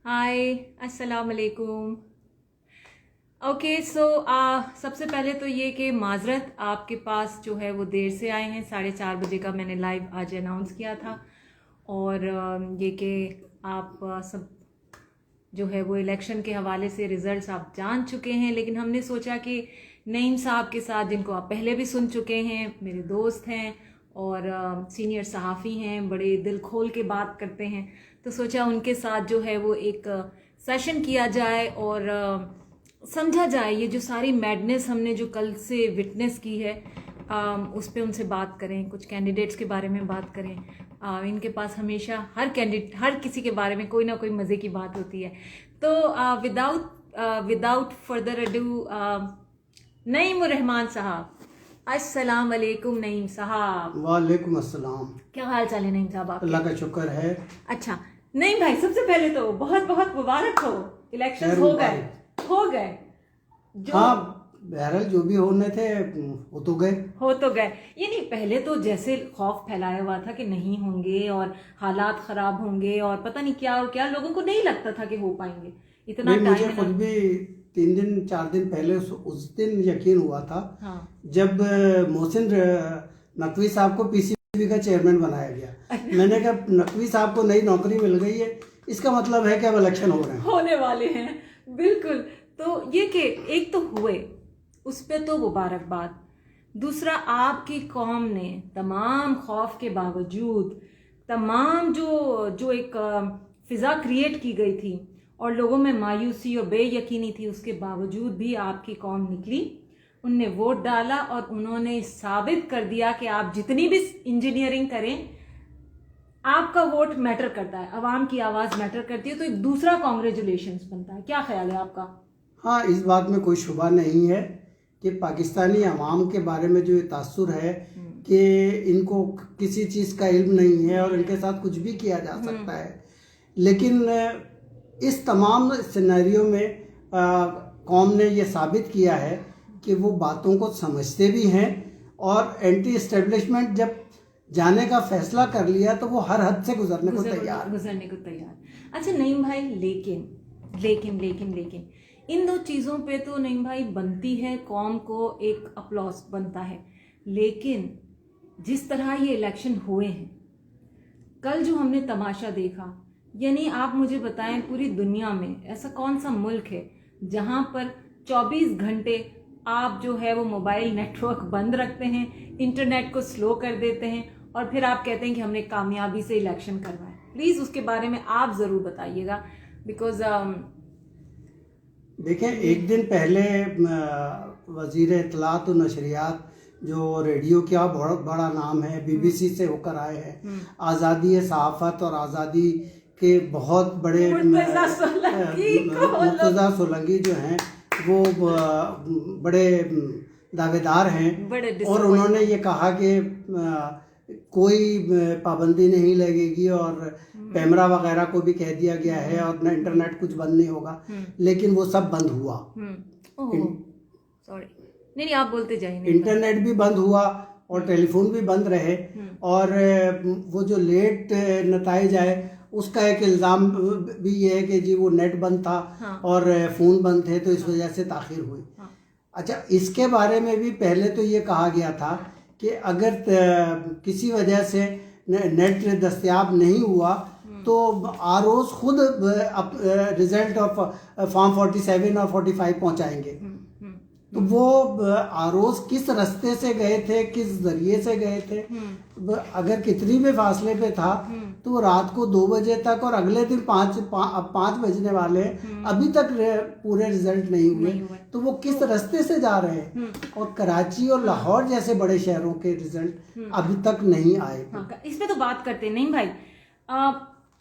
हाय, अस्सलाम वालेकुम। Okay so सबसे पहले तो ये कि माजरत आपके पास जो है वो देर से आए हैं। 4:30 बजे का मैंने लाइव आज अनाउंस किया था। और ये कि आप सब जो है वो इलेक्शन के हवाले से रिजल्ट्स आप जान चुके हैं, लेकिन हमने सोचा कि नईम साहब के साथ, जिनको आप पहले भी सुन चुके हैं, मेरे दोस्त हैं और सीनियर सहाफ़ी हैं, बड़े दिल खोल के बात करते हैं, तो सोचा उनके साथ जो है वो एक सेशन किया जाए और समझा जाए ये जो सारी मैडनेस हमने जो कल से विटनेस की है, उस पर उनसे बात करें, कुछ कैंडिडेट्स के बारे में बात करें। इनके पास हमेशा हर किसी के बारे में कोई ना कोई मज़े की बात होती है। तो without further ado, Naeem Rahman साहब, अस्सलाम वालेकुम। नईम साहब, वालेकुम अस्सलाम। क्या हाल चाल है नईम साहब आपके? अल्लाह का शुक्र है। अच्छा नईम भाई, सबसे पहले तो बहुत बहुत मुबारक हो, इलेक्शन हो गए जो हाँ, बहरहाल जो भी होने थे वो तो गए। ये नहीं, पहले तो जैसे खौफ फैलाया हुआ था कि नहीं होंगे और हालात खराब होंगे और पता नहीं क्या और क्या, लोगों को नहीं लगता था कि हो पाएंगे। इतना नहीं, मुझे टाइम खुद भी 3 दिन 4 दिन पहले उस दिन यकीन हुआ था। हाँ। जब मोहसिन नकवी साहब को पीसीबी का चेयरमैन बनाया गया, मैंने कहा नकवी साहब को नई नौकरी मिल गई है, इसका मतलब है कि अब इलेक्शन हो रहे हैं, होने वाले हैं। बिल्कुल। तो ये कि एक तो हुए, उस पे तो मुबारकबाद। दूसरा, आपकी कौम ने तमाम खौफ के बावजूद, तमाम जो जो एक फिजा क्रिएट की गई थी और लोगों में मायूसी और बेयकीनी थी, उसके बावजूद भी आपकी कौम निकली, उनने वोट डाला और उन्होंने साबित कर दिया कि आप जितनी भी इंजीनियरिंग करें, आपका वोट मैटर करता है, अवाम की आवाज़ मैटर करती है। तो एक दूसरा कॉन्ग्रेचुलेशंस बनता है। क्या ख्याल है आपका? हाँ, इस बात में कोई शुबा नहीं है कि पाकिस्तानी अवाम के बारे में जो ये तासुर है कि इनको किसी चीज़ का इल्म नहीं है और इनके साथ कुछ भी किया जा सकता है, लेकिन इस तमाम सिनेरियो में कौम ने ये साबित किया है कि वो बातों को समझते भी हैं और एंटी एस्टेब्लिशमेंट जब जाने का फैसला कर लिया तो वो हर हद से गुजरने को तैयार। अच्छा नईम भाई, लेकिन इन दो चीज़ों पे तो नईम भाई बनती है कौम को एक अपलॉस बनता है, लेकिन जिस तरह ये इलेक्शन हुए हैं, कल जो हमने तमाशा देखा, यानी आप मुझे बताएं पूरी दुनिया में ऐसा कौन सा मुल्क है जहां पर 24 घंटे आप जो है वो मोबाइल नेटवर्क बंद रखते हैं, इंटरनेट को स्लो कर देते हैं और फिर आप कहते हैं कि हमने कामयाबी से इलेक्शन करवाया। प्लीज़ उसके बारे में आप ज़रूर बताइएगा, बिकॉज देखें, एक दिन पहले वज़ीर इत्तलात और नशरियात, जो रेडियो का बहुत बड़ा नाम है, बीबीसी से होकर आए हैं, आज़ादी सहाफ़त और आज़ादी के बहुत बड़े मुर्तज़ा सोलंकी जो हैं वो बड़े दावेदार हैं, और उन्होंने ये कहा कि कोई पाबंदी नहीं लगेगी और कैमरा वगैरह को भी कह दिया गया है और न इंटरनेट कुछ बंद नहीं होगा, लेकिन वो सब बंद हुआ। सॉरी, नहीं आप बोलते जाइए। इंटरनेट भी बंद हुआ और टेलीफोन भी बंद रहे, और वो जो लेट नताइज आए उसका एक इल्ज़ाम भी ये है कि जी वो नेट बंद था और फ़ोन बंद थे तो इस वजह से ताख़ीर हुई। अच्छा, इसके बारे में भी पहले तो ये कहा गया था कि अगर किसी वजह से नेट दस्तयाब नहीं हुआ तो आरओज़ खुद रिजल्ट ऑफ फॉर्म 47 और 45 पहुंचाएंगे। तो वो आरओज़ किस रास्ते से गए थे, किस जरिए से गए थे, अगर कितनी भी फासले पे था तो रात को 2 बजे तक और अगले दिन 5 बजने वाले, अभी तक पूरे रिजल्ट नहीं हुए, तो वो किस रास्ते से जा रहे हैं। और कराची और लाहौर जैसे बड़े शहरों के रिजल्ट अभी तक नहीं आए। इसमें तो बात करते नहीं भाई।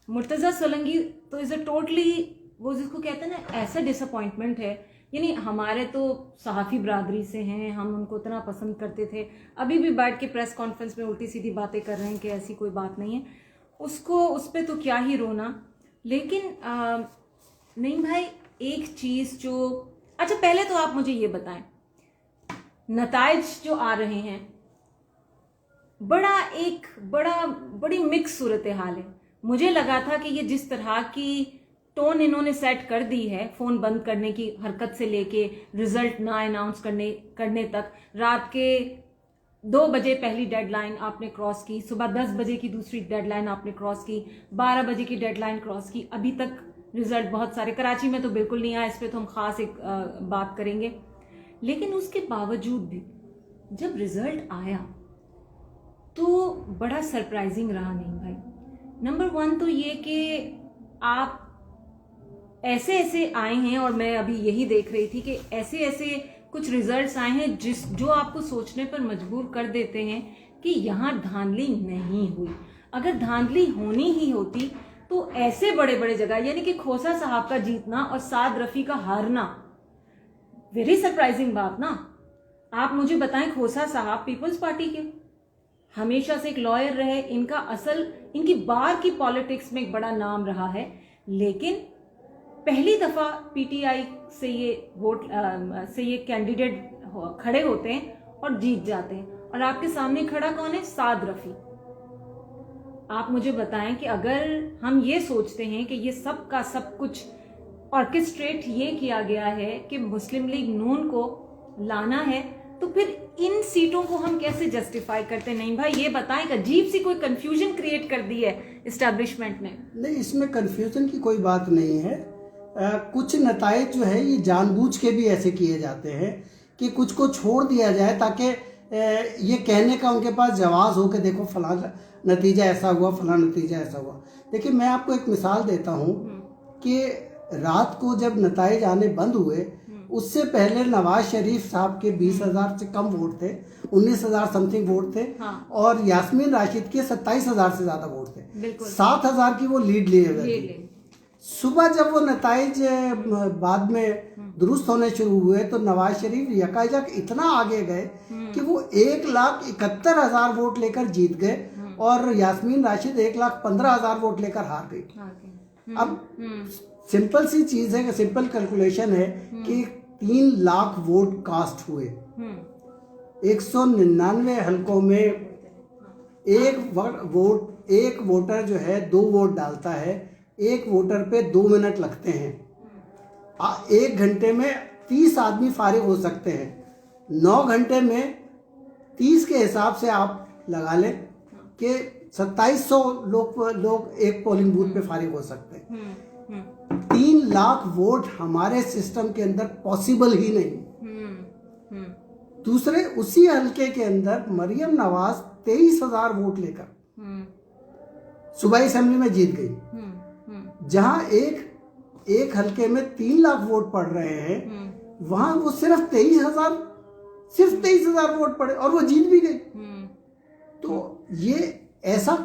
मुर्तज़ा सोलंकी तो इज अ टोटली, वो जिसको कहते हैं ना, ऐसा डिसअपॉइंटमेंट है। यानी हमारे तो सहाफ़ी बरादरी से हैं, हम उनको इतना पसंद करते थे, अभी भी बैठ के प्रेस कॉन्फ्रेंस में उल्टी सीधी बातें कर रहे हैं कि ऐसी कोई बात नहीं है, उसको उस पर तो क्या ही रोना। लेकिन नहीं भाई, एक चीज़ जो, अच्छा पहले तो आप मुझे ये बताएं, नताइज जो आ रहे हैं, बड़ी मिक्स सूरत हाल है। मुझे लगा था कि ये जिस तरह की टोन इन्होंने सेट कर दी है, फोन बंद करने की हरकत से लेके रिजल्ट ना अनाउंस करने तक। रात के 2 बजे पहली डेडलाइन आपने क्रॉस की, सुबह 10 बजे की दूसरी डेडलाइन आपने क्रॉस की, 12 बजे की डेडलाइन क्रॉस की, अभी तक रिजल्ट बहुत सारे, कराची में तो बिल्कुल नहीं आया, इस पे तो हम खास एक बात करेंगे। लेकिन उसके बावजूद भी जब रिजल्ट आया तो बड़ा सरप्राइजिंग रहा नहीं भाई। नंबर 1 तो ये कि आप ऐसे ऐसे आए हैं, और मैं अभी यही देख रही थी कि ऐसे ऐसे कुछ रिजल्ट्स आए हैं जो आपको सोचने पर मजबूर कर देते हैं कि यहाँ धांधली नहीं हुई। अगर धांधली होनी ही होती तो ऐसे बड़े बड़े जगह, यानी कि खोसा साहब का जीतना और साद रफी का हारना, वेरी सरप्राइजिंग बात ना। आप मुझे बताएं, खोसा साहब पीपल्स पार्टी के हमेशा से एक लॉयर रहे, इनकी बार की पॉलिटिक्स में एक बड़ा नाम रहा है, लेकिन पहली दफा पीटीआई से ये कैंडिडेट खड़े होते हैं और जीत जाते हैं। और आपके सामने खड़ा कौन है? साद रफी। आप मुझे बताएं कि अगर हम ये सोचते हैं कि ये सब का सब कुछ ऑर्केस्ट्रेट ये किया गया है कि मुस्लिम लीग नून को लाना है, तो फिर इन सीटों को हम कैसे जस्टिफाई करते? नहीं भाई, ये बताएं कि अजीब सी कोई कंफ्यूजन क्रिएट कर दी है एस्टैब्लिशमेंट ने। नहीं, इसमें कंफ्यूजन की कोई बात नहीं है। कुछ नताइज जो है ये जानबूझ के भी ऐसे किए जाते हैं कि कुछ को छोड़ दिया जाए ताकि ये कहने का उनके पास जवाब हो कि देखो फलां नतीजा ऐसा हुआ, फलां नतीजा ऐसा हुआ। देखिए, मैं आपको एक मिसाल देता हूँ कि रात को जब नताइज आने बंद हुए, उससे पहले नवाज शरीफ साहब के 20,000 से कम वोट थे, 19,000 समथिंग वोट थे। हाँ। और यास्मीन राशिद के 27,000 से ज्यादा वोट थे। 7,000 की वो लीड लिए हुए थे। सुबह जब वो नताइज बाद में दुरुस्त होने शुरू हुए तो नवाज शरीफ यकायक इतना आगे गए कि वो 1,71,000 वोट लेकर जीत गए और यास्मीन राशिद 1,15,000 वोट लेकर हार गई। अब सिंपल सी चीज है कि सिंपल कैलकुलेशन है कि 3 लाख वोट कास्ट हुए। 199 हलकों में एक वोटर जो है 2 वोट डालता है। एक वोटर पे 2 मिनट लगते हैं। 1 घंटे में 30 आदमी फारिग हो सकते हैं। 9 घंटे में 30 के हिसाब से आप लगा लें कि 2700 लोग एक पोलिंग बूथ पे फारिग हो सकते हैं। 3 लाख वोट हमारे सिस्टम के अंदर पॉसिबल ही नहीं। दूसरे उसी हलके के अंदर मरियम नवाज 23,000 वोट लेकर सूबाई असेंबली में जीत गई। जहां एक हलके में 3 लाख वोट पड़ रहे हैं, वहां वो सिर्फ 23,000 वोट पड़े और वो जीत भी गई। तो ये ऐसा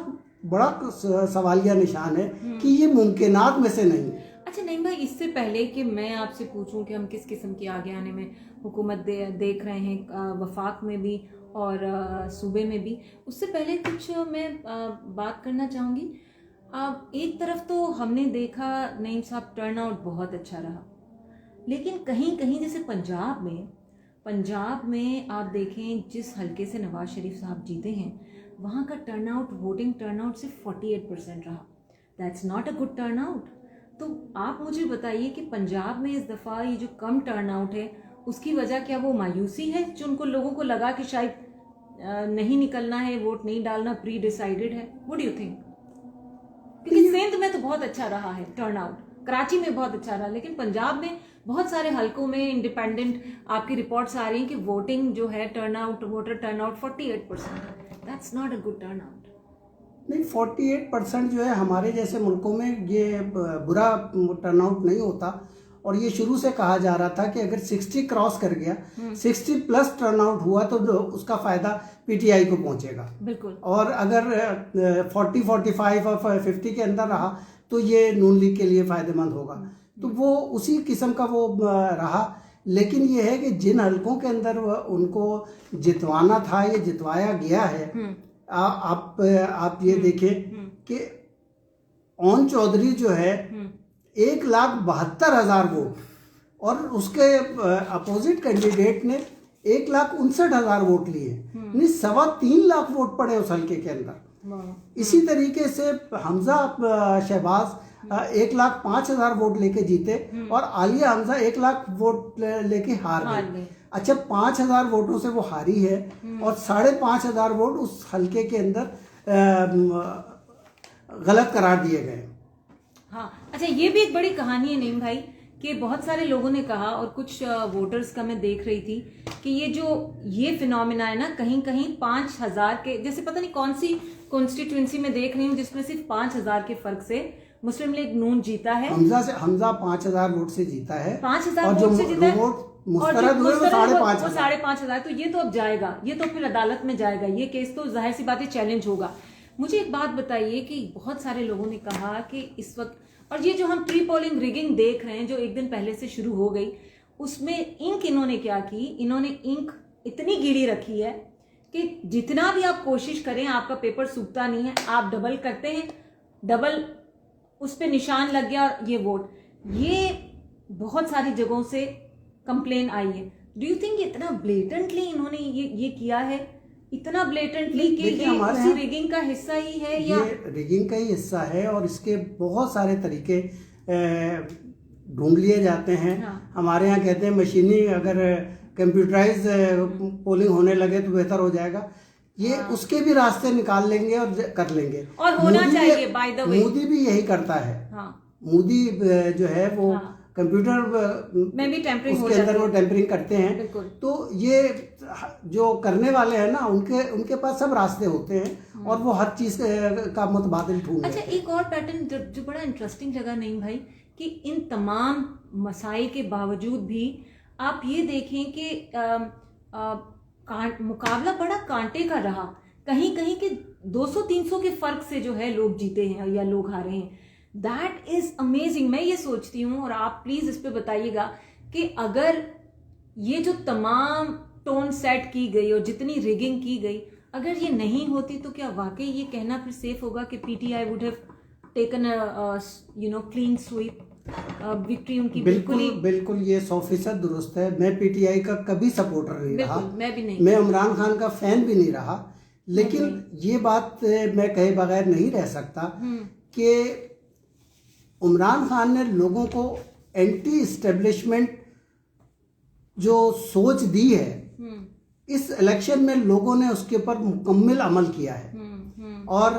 बड़ा सवालिया निशान है कि ये मुमकिनात में से नहीं है। अच्छा नहीं भाई, इससे पहले कि मैं आपसे पूछूं कि हम किस किस्म की आगे आने में हुकूमत देख रहे हैं, वफाक में भी और सूबे में भी, उससे पहले कुछ मैं बात करना चाहूँगी। एक तरफ तो हमने देखा नईम साहब टर्न आउट बहुत अच्छा रहा, लेकिन कहीं कहीं जैसे पंजाब में आप देखें जिस हलके से नवाज शरीफ साहब जीते हैं, वहाँ का वोटिंग टर्नआउट सिर्फ 48% रहा। That's not a good turnout. तो आप मुझे बताइए कि पंजाब में इस दफ़ा ये जो कम टर्नआउट है, उसकी वजह क्या वो मायूसी है जो उनको लोगों को लगा कि शायद नहीं निकलना है, वोट नहीं डालना प्री डिसाइडेड है? What do you think? क्योंकि सिंध में तो बहुत अच्छा रहा है टर्नआउट, कराची में बहुत अच्छा रहा, लेकिन पंजाब में बहुत सारे हलकों में इंडिपेंडेंट आपकी रिपोर्ट्स आ रही हैं कि वोटिंग जो है voter turnout 48%। That's not a good turnout. नहीं, 48% जो है हमारे जैसे मुल्कों में ये बुरा टर्नआउट नहीं होता। और ये शुरू से कहा जा रहा था कि अगर 60 क्रॉस कर गया, 60 प्लस टर्नआउट हुआ तो उसका फायदा पीटीआई को पहुंचेगा। बिल्कुल। और अगर 40, 45 और 50 के अंदर रहा तो ये नून लीग के लिए फायदेमंद होगा। तो वो उसी किस्म का वो रहा। लेकिन ये है कि जिन हलकों के अंदर उनको जितवाना था, ये जितवाया गया है। आप ये देखें कि ओन चौधरी जो है 1,72,000 वोट और उसके अपोजिट कैंडिडेट ने 1,59,000 वोट लिए, यानी 3.25 लाख वोट पड़े उस हल्के के अंदर। इसी तरीके से हमजा शहबाज 1,05,000 वोट लेके जीते और आलिया हमजा 1 लाख वोट लेके हार गए। अच्छा, 5,000 वोटों से वो हारी है और 5,500 वोट उस हलके के अंदर गलत करार दिए गए। हाँ, अच्छा, ये भी एक बड़ी कहानी है नईम भाई कि बहुत सारे लोगों ने कहा और कुछ वोटर्स का मैं देख रही थी कि ये फिनोमिना है ना, कहीं कहीं 5,000 के, जैसे पता नहीं कौन सी कॉन्स्टिट्यूंसी में देख रही हूँ जिसमें सिर्फ 5,000 के फर्क से मुस्लिम लीग नून जीता है। हमजा 5,000 वोट से जीता है, 5,000 वोट से जीता है, मुस्तरद हुए वो 5,500। तो ये तो अब जाएगा, ये तो फिर अदालत में जाएगा, ये केस तो जाहिर सी बात है चैलेंज होगा। मुझे एक बात बताइए कि बहुत सारे लोगों ने कहा कि इस वक्त, और ये जो हम प्री पोलिंग रिगिंग देख रहे हैं जो एक दिन पहले से शुरू हो गई, उसमें इंक इन्होंने क्या की, इन्होंने इंक इतनी गीली रखी है कि जितना भी आप कोशिश करें आपका पेपर सूखता नहीं है। आप डबल करते हैं, डबल उस पर निशान लग गया और ये वोट, ये बहुत सारी जगहों से कंप्लेन आई है। डू यू थिंक इतना ब्लेटेंटली इन्होंने ये किया है, इतना ब्लेटेंटली कि ये उसी रिगिंग का हिस्सा ही है, या ये रिगिंग का ही हिस्सा है और इसके बहुत सारे तरीके ढूंढ लिए जाते हैं। हाँ। हमारे यहाँ कहते हैं मशीनी अगर कंप्यूटराइज पोलिंग होने लगे तो बेहतर हो जाएगा। ये हाँ। उसके भी रास्ते निकाल लेंगे और कर लेंगे, और होना चाहिए। बाय द वे मोदी भी यही करता है। हाँ। मोदी जो है वो कंप्यूटर में भी टेम्परिंग उसके अंदर वो टेम्परिंग करते हैं। तो ये जो करने वाले हैं ना, उनके पास सब रास्ते होते हैं और वो हर चीज का मुतबादिल ढूंढ। अच्छा, एक और पैटर्न जो बड़ा इंटरेस्टिंग लगा नहीं भाई, कि इन तमाम मसाइल के बावजूद भी आप ये देखें कि मुकाबला बड़ा कांटे का रहा। कहीं कहीं के 200-300 के फर्क से जो है लोग जीते हैं या लोग हारे हैं। That is amazing. मैं ये सोचती हूँ, और आप प्लीज इस पे बताइएगा कि अगर ये जो तमाम टोन सेट की गई और जितनी रिगिंग की गई, अगर ये नहीं होती तो क्या वाकई ये कहना फिर सेफ होगा कि PTI would have taken clean sweep victory उनकी? बिल्कुल ये 100% दुरुस्त है। मैं पीटीआई का कभी सपोर्टर नहीं रहा, मैं भी नहीं, मैं इमरान खान का फैन भी नहीं रहा, लेकिन ये बात मैं कहे बगैर नहीं रह सकता कि इमरान खान ने लोगों को एंटी एस्टेब्लिशमेंट जो सोच दी है, इस इलेक्शन में लोगों ने उसके ऊपर मुकम्मल अमल किया है। और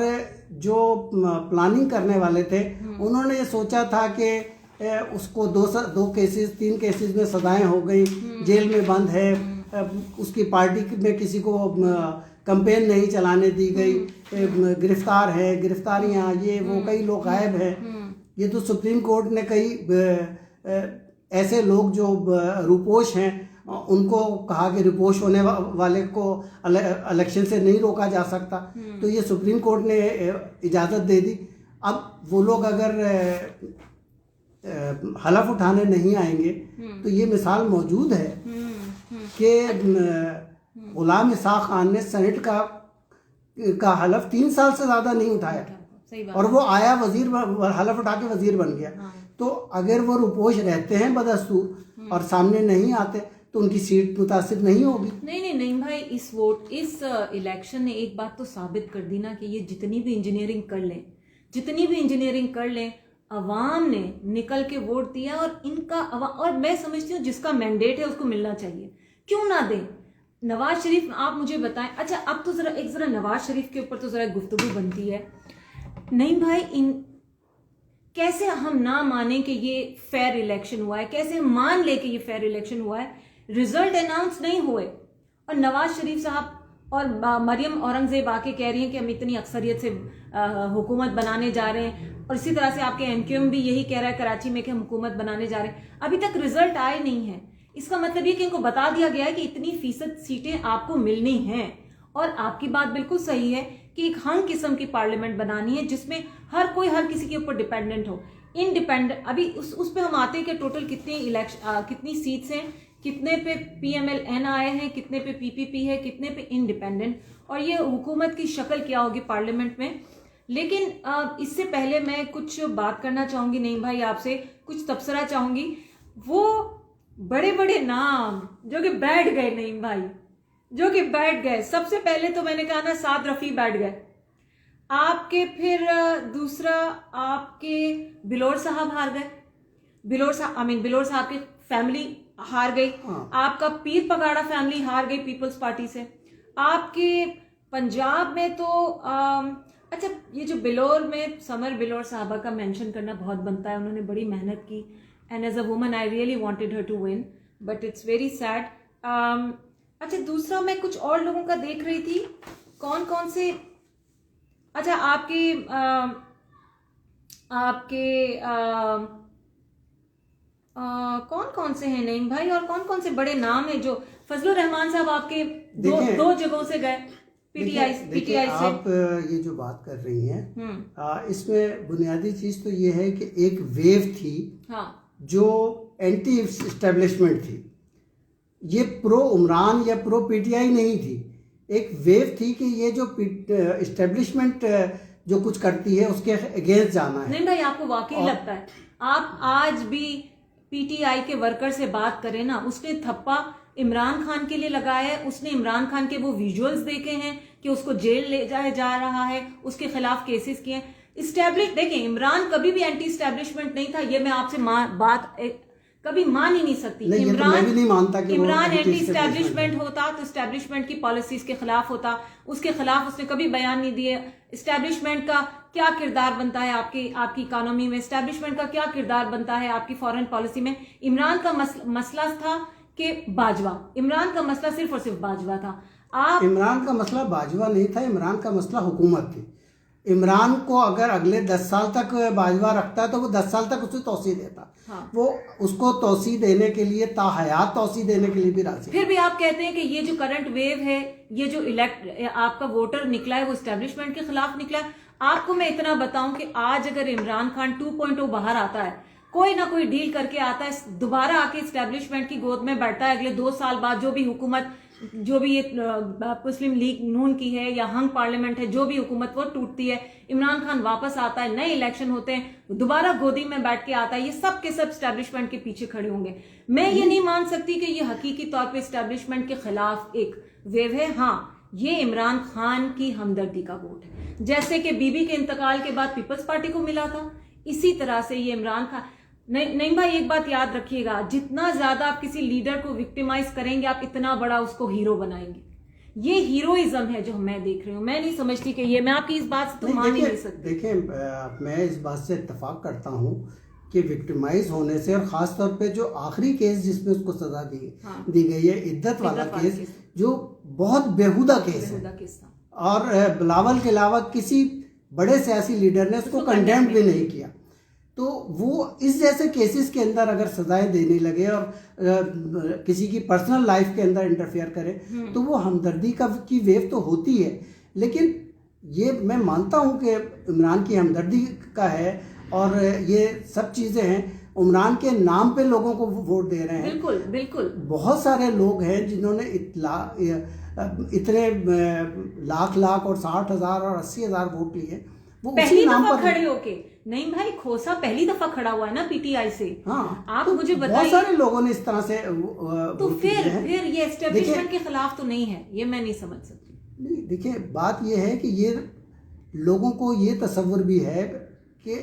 जो प्लानिंग करने वाले थे उन्होंने ये सोचा था कि उसको 2 केसेस 3 केसेस में सजाएं हो गई, जेल में बंद है, उसकी पार्टी में किसी को कैंपेन नहीं चलाने दी गई, गिरफ्तार है, गिरफ्तारियां, ये वो, कई लोग गायब हैं। ये तो सुप्रीम कोर्ट ने कई ऐसे लोग जो रुपोश हैं उनको कहा कि रुपोश होने वाले को इलेक्शन से नहीं रोका जा सकता, तो ये सुप्रीम कोर्ट ने इजाज़त दे दी। अब वो लोग अगर हलफ उठाने नहीं आएंगे तो ये मिसाल मौजूद है कि गुलाम इसाक खान ने सेनेट का हलफ 3 साल से ज़्यादा नहीं उठाया और वो आया वजीर, हलफ उठा के वजीर बन गया। तो अगर वो रुपोश रहते हैं बदस्तूर और सामने नहीं आते तो उनकी सीट मुतासिर नहीं होगी। नहीं भाई, इस इलेक्शन ने एक बात तो साबित कर दी ना कि ये जितनी भी इंजीनियरिंग कर लें, अवाम ने निकल के वोट दिया और इनका और मैं समझती हूँ जिसका मैंडेट है उसको मिलना चाहिए, क्यों ना दें। नवाज शरीफ, आप मुझे बताएं। अच्छा, अब तो जरा नवाज शरीफ के ऊपर तो जरा गुफ्तगू बनती है। नहीं भाई, कैसे हम ना माने कि ये फेयर इलेक्शन हुआ है, कैसे हम मान ले कि ये फेयर इलेक्शन हुआ है। रिजल्ट अनाउंस नहीं हुए और नवाज शरीफ साहब और मरियम औरंगजेब आके कह रही हैं कि हम इतनी अक्सरियत से हुकूमत बनाने जा रहे हैं, और इसी तरह से आपके एमक्यूएम भी यही कह रहा है कराची में कि हम हुकूमत बनाने जा रहे हैं। अभी तक रिजल्ट आए नहीं है। इसका मतलब ये कि इनको बता दिया गया है कि इतनी फीसद सीटें आपको मिलनी हैं, और आपकी बात बिल्कुल सही है कि एक हम किस्म की पार्लियामेंट बनानी है जिसमें हर कोई हर किसी के ऊपर डिपेंडेंट हो। इंडिपेंडेंट अभी उस पे हम आते हैं कि टोटल कितनी सीट्स हैं, कितने पे PMLN आए हैं, कितने पे PPP है, कितने पे इंडिपेंडेंट, और ये हुकूमत की शक्ल क्या होगी पार्लियामेंट में। लेकिन इससे पहले मैं कुछ बात करना चाहूंगी नहीं भाई, आपसे कुछ तबसरा चाहूंगी। वो बड़े बड़े नाम जो कि बैठ गए नहीं भाई, जो कि बैठ गए। सबसे पहले तो मैंने कहा ना, साद रफी बैठ गए। आपके फिर दूसरा आपके बिलोर साहब हार गए, बिलोर साहब की फैमिली हार गई। हाँ। आपका पीर पगाड़ा फैमिली हार गई पीपल्स पार्टी से। आपके पंजाब में तो अच्छा, ये जो बिलोर में समर बिलोर साहबा का मेंशन करना बहुत बनता है, उन्होंने बड़ी मेहनत की and as a woman I really wanted her to win but it's very sad. अच्छा, दूसरा मैं कुछ और लोगों का देख रही थी, कौन कौन से, अच्छा कौन कौन से हैं नईम भाई, और कौन कौन से बड़े नाम हैं जो फजलुर रहमान साहब आपके दो जगहों से गए पीटीआई से। आप ये जो बात कर रही हैं, इसमें बुनियादी चीज तो ये है कि एक वेव थी, हाँ, जो एंटी एस्टेब्लिशमेंट थी। ये प्रो उमरान या प्रो पीटीआई नहीं थी, एक वेव थी कि ये जो एस्टेब्लिशमेंट जो कुछ करती है उसके अगेंस्ट जाना है। नहीं भाई, आपको वाकई लगता है, आप आज भी पीटीआई के वर्कर से बात करें ना, उसने थप्पा इमरान खान के लिए लगाया है, उसने इमरान खान के वो विजुअल्स देखे हैं कि उसको जेल ले जाया जा रहा है, उसके खिलाफ केसेस किए हैं। इस्टेब्लिश देखिए, इमरान कभी भी एंटी इस्टेब्लिशमेंट नहीं था, ये मैं आपसे बात कभी मान ही नहीं सकती। इमरान, मैं भी नहीं मानता कि इमरान एंटी इस्टेब्लिशमेंट होता तो इस्टेब्लिशमेंट की पॉलिसीज के खिलाफ होता, उसके खिलाफ उसने कभी बयान नहीं दिए। इस्टेब्लिशमेंट का क्या किरदार बनता है आपकी इकोनॉमी में, इस्टेब्लिशमेंट का क्या किरदार बनता है आपकी फॉरेन पॉलिसी में। इमरान का मसला था कि बाजवा, इमरान का मसला सिर्फ और सिर्फ बाजवा था। इमरान का मसला बाजवा नहीं था, इमरान का मसला हुकूमत थी। इमरान को अगर अगले 10 साल तक बाजवा रखता है तो वो 10 साल तक उसे तौसी देता। हाँ। वो उसको तौसी देने के लिए, ताहयात तौसी देने के लिए भी राजी। फिर भी आप कहते हैं कि ये जो करंट वेव है, ये जो आपका वोटर निकला है वो एस्टेब्लिशमेंट के खिलाफ निकला है। आपको मैं इतना बताऊं कि आज अगर इमरान खान 2.0 बाहर आता है, कोई ना कोई डील करके आता है, दोबारा आके एस्टेब्लिशमेंट की गोद में बैठता है, अगले 2 साल बाद जो भी हुकूमत, जो भी ये मुस्लिम लीग नून की है या हंग पार्लियामेंट है, जो भी हुकूमत वो टूटती है, इमरान खान वापस आता है, नए इलेक्शन होते हैं, दोबारा गोदी में बैठ के आता है, ये सब के सब एस्टेब्लिशमेंट के पीछे खड़े होंगे। मैं ये नहीं मान सकती कि ये हकीकी तौर पे एस्टेब्लिशमेंट के खिलाफ एक वेव है। हाँ, ये इमरान खान की हमदर्दी का वोट है, जैसे कि बीबी के इंतकाल के बाद पीपल्स पार्टी को मिला था, इसी तरह से ये इमरान खान। नहीं भाई, एक बात याद रखिएगा, जितना ज्यादा आप किसी लीडर को विक्टिमाइज करेंगे, आप इतना बड़ा उसको हीरो बनाएंगे। ये हीरोइज्म है जो मैं देख रही हूँ। मैं नहीं समझती कि ये, मैं आपकी इस बात से तो मान ही नहीं सकती। देखिए, मैं इस बात से इत्तेफाक करता हूँ कि विक्टिमाइज होने से, और खास तौर पे जो आखिरी केस जिसमें उसको सजा दी गई है, इद्दत वाला केस, जो बहुत बेहुदा केस है, और बिलावल के अलावा किसी बड़े सियासी लीडर ने उसको कंडेम भी नहीं किया। तो वो इस जैसे केसेस के अंदर अगर सजाएं देने लगे और किसी की पर्सनल लाइफ के अंदर इंटरफेयर करे, तो वो हमदर्दी की वेव तो होती है। लेकिन ये मैं मानता हूँ कि इमरान की हमदर्दी का है, और ये सब चीज़ें हैं, इमरान के नाम पे लोगों को वोट दे रहे हैं। बिल्कुल बिल्कुल, बहुत सारे लोग हैं जिन्होंने इतने लाख और 60,000 और 80,000 वोट लिए, वो पहली दफा खड़े होके। नहीं भाई, खोसा पहली दफा खड़ा हुआ है ना पीटीआई से। हाँ, आप तो मुझे बताइए, बहुत सारे लोगों ने इस तरह से तो फिर ये एस्टेब्लिशमेंट के खिलाफ तो नहीं है, ये मैं नहीं समझ सकती। नहीं, देखिए, बात ये है कि ये लोगों को ये तस्वुर भी है कि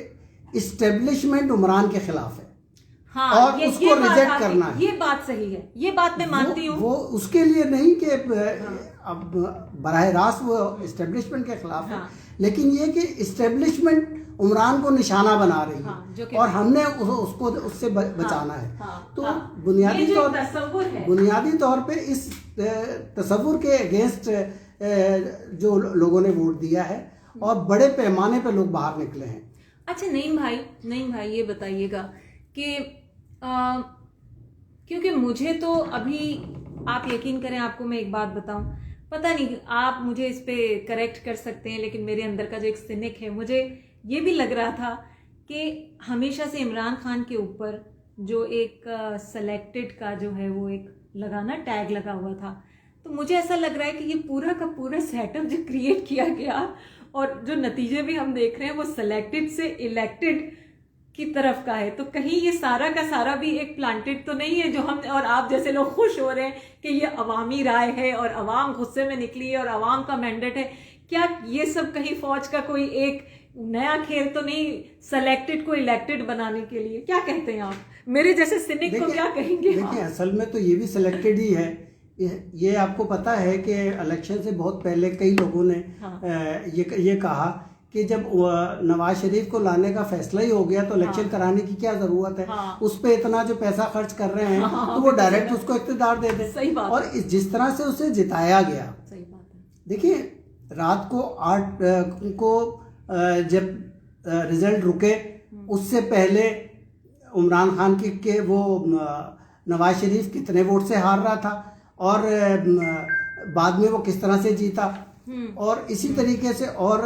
इस्टेब्लिशमेंट उमरान के खिलाफ है। हाँ, और उसको रिजेक्ट करना है। ये बात सही है, ये बात मैं मानती हूँ। वो उसके लिए नहीं कि अब बराह रास्त वो इस्टेब्लिशमेंट के खिलाफ है, लेकिन ये कि इस्टेब्लिशमेंट उमरान को निशाना बना रही है, और हमने उसको उससे बचाना है। तो बुनियादी तौर पे इस तस्वुर के अगेंस्ट जो लोगों ने वोट दिया है, और बड़े पैमाने पे लोग बाहर निकले हैं। अच्छा नईम भाई ये बताइएगा कि क्योंकि मुझे तो अभी, आप यकीन करें, आपको मैं एक बात बताऊं, पता नहीं आप मुझे इस पे करेक्ट कर सकते हैं, लेकिन मेरे अंदर का जो एक सिनिक है, मुझे ये भी लग रहा था कि हमेशा से इमरान खान के ऊपर जो एक सेलेक्टेड का जो है वो एक लगाना टैग लगा हुआ था, तो मुझे ऐसा लग रहा है कि ये पूरा का पूरा सेटअप जो क्रिएट किया गया और जो नतीजे भी हम देख रहे हैं वो सेलेक्टेड से इलेक्टेड की तरफ का है। तो कहीं ये सारा का सारा भी एक प्लांटेड तो नहीं है, जो हम और आप जैसे लोग खुश हो रहे हैं कि ये अवामी राय है और अवाम गुस्से में निकली है और अवाम का मैंडेट है। क्या ये सब कहीं फौज का कोई एक नया खेल तो नहीं, सेलेक्टेड को इलेक्टेड बनाने के लिए? क्या कहते हैं आप, मेरे जैसे सिनिक को क्या कहेंगे? देखिए असल में तो ये भी सिलेक्टेड ही है। ये आपको पता है कि इलेक्शन से बहुत पहले कई लोगों ने ये कहा कि जब नवाज शरीफ को लाने का फैसला ही हो गया तो इलेक्शन कराने की क्या जरूरत है, उस पे इतना जो पैसा खर्च कर रहे हैं तो वो डायरेक्ट उसको इख्तियार दे दे। सही बात। और जिस तरह से उसे जिताया गया, सही बात है। देखिए रात को 8 को जब रिजल्ट रुके उससे पहले इमरान खान के वो नवाज शरीफ कितने वोट से हार रहा था और बाद में वो किस तरह से जीता, और इसी तरीके से और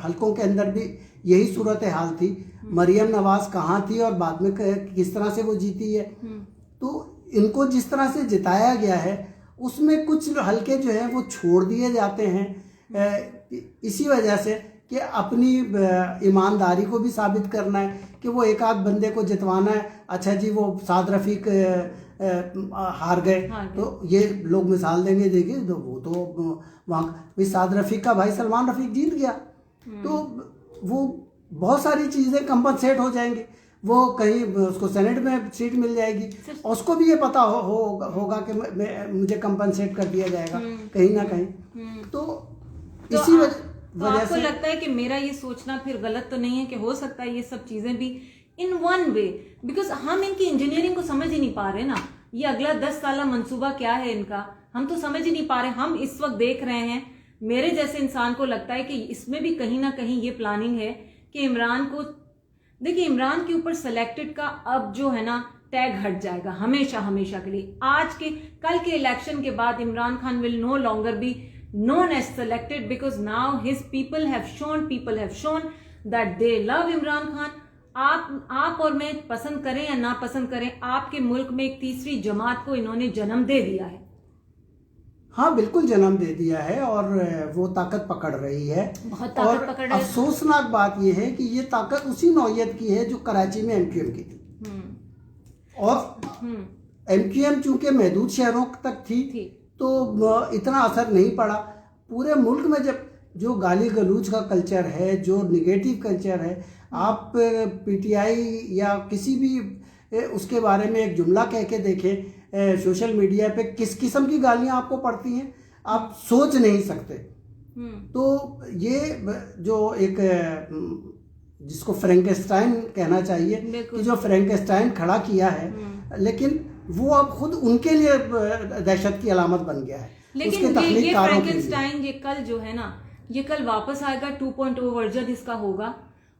हलकों के अंदर भी यही सूरत हाल थी। मरियम नवाज कहाँ थी और बाद में किस तरह से वो जीती है। तो इनको जिस तरह से जिताया गया है उसमें कुछ हलके जो है वो छोड़ दिए जाते हैं इसी वजह से कि अपनी ईमानदारी को भी साबित करना है कि वो एक आध बंदे को जितवाना है। अच्छा जी वो साद रफीक हार गए तो ये लोग मिसाल देंगे, देखिए तो वो तो वहाँ भी साद रफीक का भाई सलमान रफीक जीत गया, तो वो बहुत सारी चीज़ें कंपनसेट हो जाएंगी। वो कहीं उसको सेनेट में सीट मिल जाएगी और उसको भी ये पता होगा कि मुझे कंपनसेट कर दिया जाएगा कहीं ना कहीं। तो इसी तो आपको लगता है कि मेरा ये सोचना फिर गलत तो नहीं है कि हो सकता है ये सब चीजें भी इन वन वे, बिकॉज हम इनकी इंजीनियरिंग को समझ ही नहीं पा रहे ना। ये अगला 10 साल मंसूबा क्या है इनका, हम तो समझ ही नहीं पा रहे। हम इस वक्त देख रहे हैं, मेरे जैसे इंसान को लगता है कि इसमें भी कहीं ना कहीं ये प्लानिंग है कि इमरान को, देखिए इमरान के ऊपर सेलेक्टेड का अब जो है ना टैग हट जाएगा हमेशा हमेशा के लिए। आज के कल के इलेक्शन के बाद Imran Khan will no longer be known as selected because now his people have shown that they love Imran Khan. आप और मैं पसंद करें या ना पसंद करें, आपके मुल्क में एक तीसरी जमात को इन्होंने जन्म दे दिया है। हाँ बिल्कुल जन्म दे दिया है और वो ताकत पकड़ रही है, बहुत ताकत पकड़ रही है। अफसोसनाक बात यह है कि ये ताकत उसी नौयत की है जो कराची में एमक्यूएम की थी। और एमक्यूएम चूंकि महदूद शहरों तक थी तो इतना असर नहीं पड़ा। पूरे मुल्क में जब जो गाली गलूज का कल्चर है, जो निगेटिव कल्चर है, आप पीटीआई या किसी भी उसके बारे में एक जुमला कह के देखें सोशल मीडिया पे किस किस्म की गालियां आपको पड़ती हैं, आप सोच नहीं सकते। तो ये जो एक जिसको फ्रैंकेस्टाइन कहना चाहिए कि जो फ्रैंकेस्टाइन खड़ा किया है, लेकिन वो अब खुद उनके लिए दहशत की अलामत बन गया है। लेकिन ये फ्रैंकेस्टाइन ये कल जो है ना, ये कल वापस आएगा, 2.0 वर्जन इसका होगा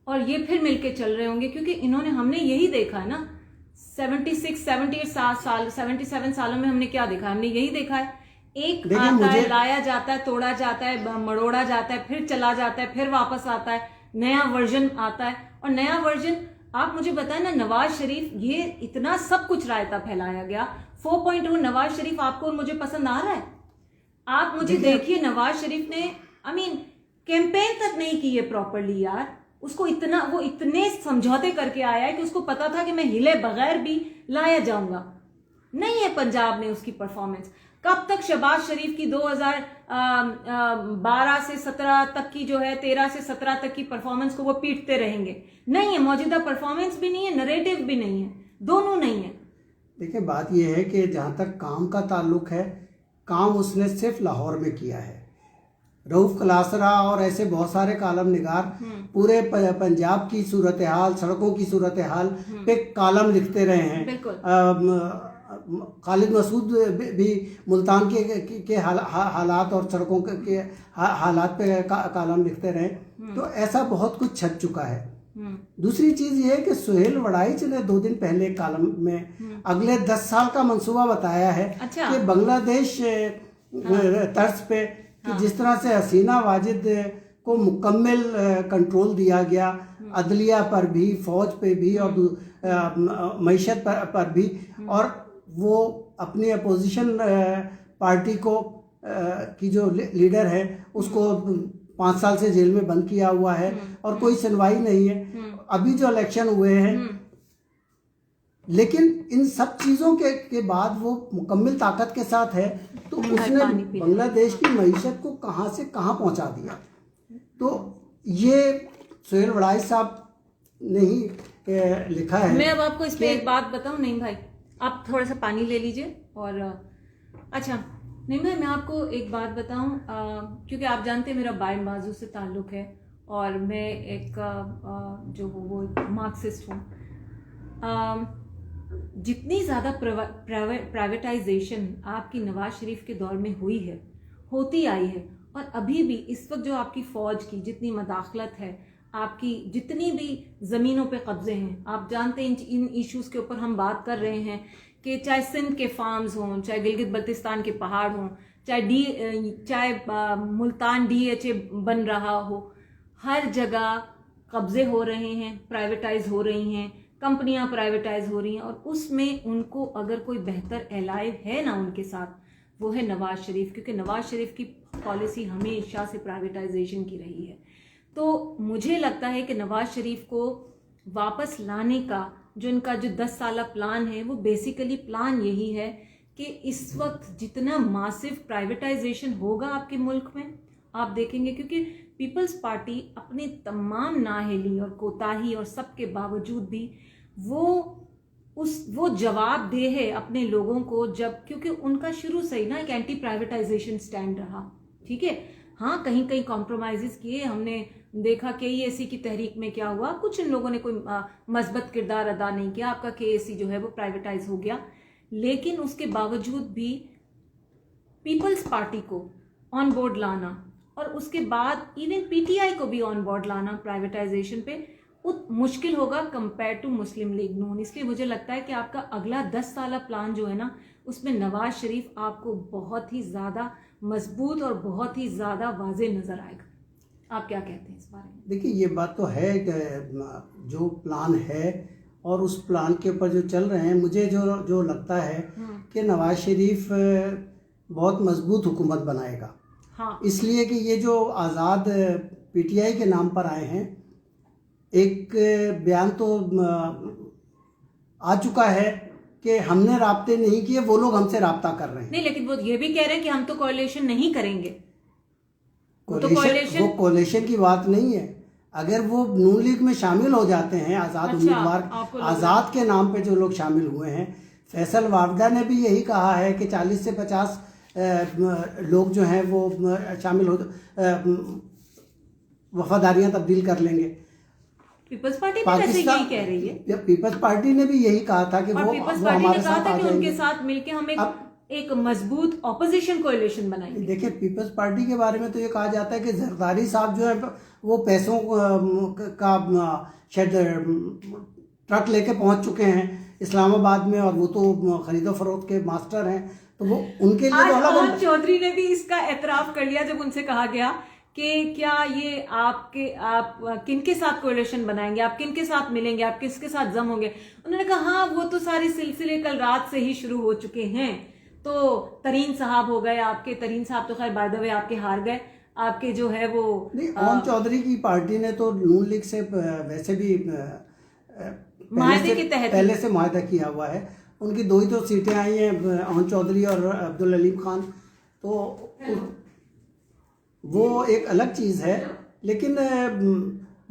और ये फिर मिलके चल रहे होंगे, क्योंकि इन्होंने, हमने यही देखा है ना 77 सालों में हमने क्या देखा है, हमने यही देखा है, एक आता है, लाया जाता है, तोड़ा जाता है, मड़ोड़ा जाता है, फिर चला जाता है, फिर वापस आता है, नया वर्जन आता है। और नया वर्जन आप मुझे बताएं ना, नवाज शरीफ, ये इतना सब कुछ रायता फैलाया गया, 4.0 नवाज शरीफ आपको और मुझे पसंद आ रहा है? आप मुझे देखिए, नवाज शरीफ ने कैंपेन तक नहीं की है प्रॉपरली यार। उसको इतना, वो इतने समझौते करके आया है कि उसको पता था कि मैं हिले बगैर भी लाया जाऊंगा। नहीं है पंजाब में उसकी परफॉर्मेंस। कब तक शहबाज शरीफ की 2012 से 17 तक की जो है, 13 से 17 तक की परफॉर्मेंस को वो पीटते रहेंगे? नहीं है, मौजूदा परफॉर्मेंस भी नहीं है, नरेटिव भी नहीं है, दोनों नहीं है। देखिए बात यह है कि जहां तक काम का ताल्लुक है, काम उसने सिर्फ लाहौर में किया है। रऊफ कलासरा और ऐसे बहुत सारे कालम निगार पूरे पंजाब की सूरत हाल, सड़कों की सूरत हाल पे कालम लिखते रहे हैं। खालिद मसूद भी मुल्तान के हालात और सड़कों के हालात पे कालम लिखते रहे। तो ऐसा बहुत कुछ छप चुका है। दूसरी चीज ये है कि सुहेल वड़ाइच ने 2 दिन पहले कालम में अगले 10 साल का मंसूबा बताया है। अच्छा। कि बांग्लादेश तर्ज पे कि जिस तरह से हसीना वाजिद को मुकम्मल कंट्रोल दिया गया, अदलिया पर भी, फौज पे भी और मईशत पर भी, और वो अपनी अपोजिशन पार्टी को की जो लीडर है उसको 5 साल से जेल में बंद किया हुआ है और कोई सुनवाई नहीं है। अभी जो इलेक्शन हुए हैं लेकिन इन सब चीज़ों के बाद वो मुकम्मल ताकत के साथ है, तो उसने बांग्लादेश की मईशत को कहाँ से कहाँ पहुँचा दिया। तो ये सोहेल वड़ाई साहब ने ही लिखा है। मैं अब आपको इस पे एक बात बताऊं, नहीं भाई आप थोड़ा सा पानी ले लीजिए। और अच्छा नहीं भाई, मैं आपको एक बात बताऊं, क्योंकि आप जानते हैं मेरा बाएं बाजू से ताल्लुक़ है और मैं एक जो वो मार्क्सिस्ट हूँ। जितनी ज़्यादा प्राइवेटाइजेशन आपकी नवाज शरीफ के दौर में हुई है, होती आई है, और अभी भी इस वक्त जो आपकी फ़ौज की जितनी मदाखलत है, आपकी जितनी भी ज़मीनों पे कब्ज़े हैं, आप जानते हैं इन इश्यूज़ के ऊपर हम बात कर रहे हैं कि चाहे सिंध के फार्म्स हों, चाहे गिलगित बल्तिस्तान के पहाड़ हों, चाहे मुल्तान DHA बन रहा हो, हर जगह कब्ज़े हो रहे हैं, प्राइवेटाइज हो रही हैं, कंपनियां प्राइवेटाइज हो रही हैं, और उसमें उनको अगर कोई बेहतर एलाय है ना उनके साथ, वो है नवाज शरीफ, क्योंकि नवाज शरीफ की पॉलिसी हमेशा से प्राइवेटाइजेशन की रही है। तो मुझे लगता है कि नवाज शरीफ को वापस लाने का जो इनका जो 10 साल प्लान है, वो बेसिकली प्लान यही है कि इस वक्त जितना मासिव प्राइवेटाइजेशन होगा आपके मुल्क में, आप देखेंगे, क्योंकि पीपल्स पार्टी अपनी तमाम नाअहली और कोताही और सब के बावजूद भी वो जवाबदेह है अपने लोगों को, जब क्योंकि उनका शुरू से ही ना एक एंटी प्राइवेटाइजेशन स्टैंड रहा। ठीक है, हाँ कहीं कहीं कॉम्प्रोमाइज़ किए, हमने देखा KEAC की तहरीक में क्या हुआ, कुछ इन लोगों ने कोई मस्बत किरदार अदा नहीं किया, आपका KEAC जो है वो प्राइवेटाइज हो गया, लेकिन उसके बावजूद भी पीपल्स पार्टी को ऑन बोर्ड लाना और उसके बाद इवन PTI को भी ऑन बोर्ड लाना प्राइवेटाइजेशन पे मुश्किल होगा कंपेयर टू मुस्लिम लीग नून। इसलिए मुझे लगता है कि आपका अगला 10 साल प्लान जो है ना, उसमें नवाज शरीफ आपको बहुत ही ज़्यादा मजबूत और बहुत ही ज़्यादा वाज़े नज़र आएगा। आप क्या कहते हैं इस बारे में? देखिए ये बात तो है कि जो प्लान है और उस प्लान के ऊपर जो चल रहे हैं, मुझे जो लगता है कि नवाज शरीफ बहुत मजबूत हुकूमत बनाएगा। हाँ, इसलिए कि ये जो आज़ाद PTI के नाम पर आए हैं, एक बयान तो आ चुका है कि हमने राब्ते नहीं किए, वो लोग हमसे राब्ता कर रहे हैं। नहीं, लेकिन वो ये भी कह रहे हैं कि हम तो कोalition नहीं करेंगे। वो कोalition की बात नहीं है। अगर वो नून लीग में शामिल हो जाते हैं, आज़ाद उम्मीदवार आज़ाद के नाम पे जो लोग शामिल हुए हैं, फैसल वावदा ने भी यही कहा है कि 40 से 50 लोग जो हैं वो शामिल हो, वफादारियां तब्दील कर लेंगे। पीपल्स पार्टी भी वैसे यही कह रही है। पीपल्स पार्टी ने भी यही कहा था कि वो हमारे साथ आ जाएंगे। उनके साथ मिलके हम एक मजबूत ऑपोजिशन कोalition बनाएंगे। देखिए पीपल्स पार्टी के बारे में तो ये कहा जाता है कि जरदारी साहब जो है वो पैसों का शायद ट्रक लेके पहुंच चुके हैं इस्लामाबाद में, और वो तो खरीदो फरोख्त के मास्टर हैं, तो वो उनके लिए तो अलग। अहमद चौधरी ने भी इसका एतराफ कर लिया जब उनसे कहा गया कि क्या ये आप किनके साथ कोalition बनाएंगे, आप किनके साथ मिलेंगे, आप किसके साथ जम होंगे। उन्होंने कहा हाँ वो तो सारे सिलसिले कल रात से ही शुरू हो चुके हैं। तो तरीन साहब हो गए आपके, तरीन साहब तो खैर बाय द वे आपके हार गए, आपके जो है वो अहमद चौधरी की पार्टी ने तो नून लीग से वैसे भी माहदे के तहत पहले से माहदा किया हुआ है। उनकी 2 ही तो सीटें आई हैं, अहमद चौधरी और अब्दुल अलीम खान, तो वो एक अलग चीज़ है। लेकिन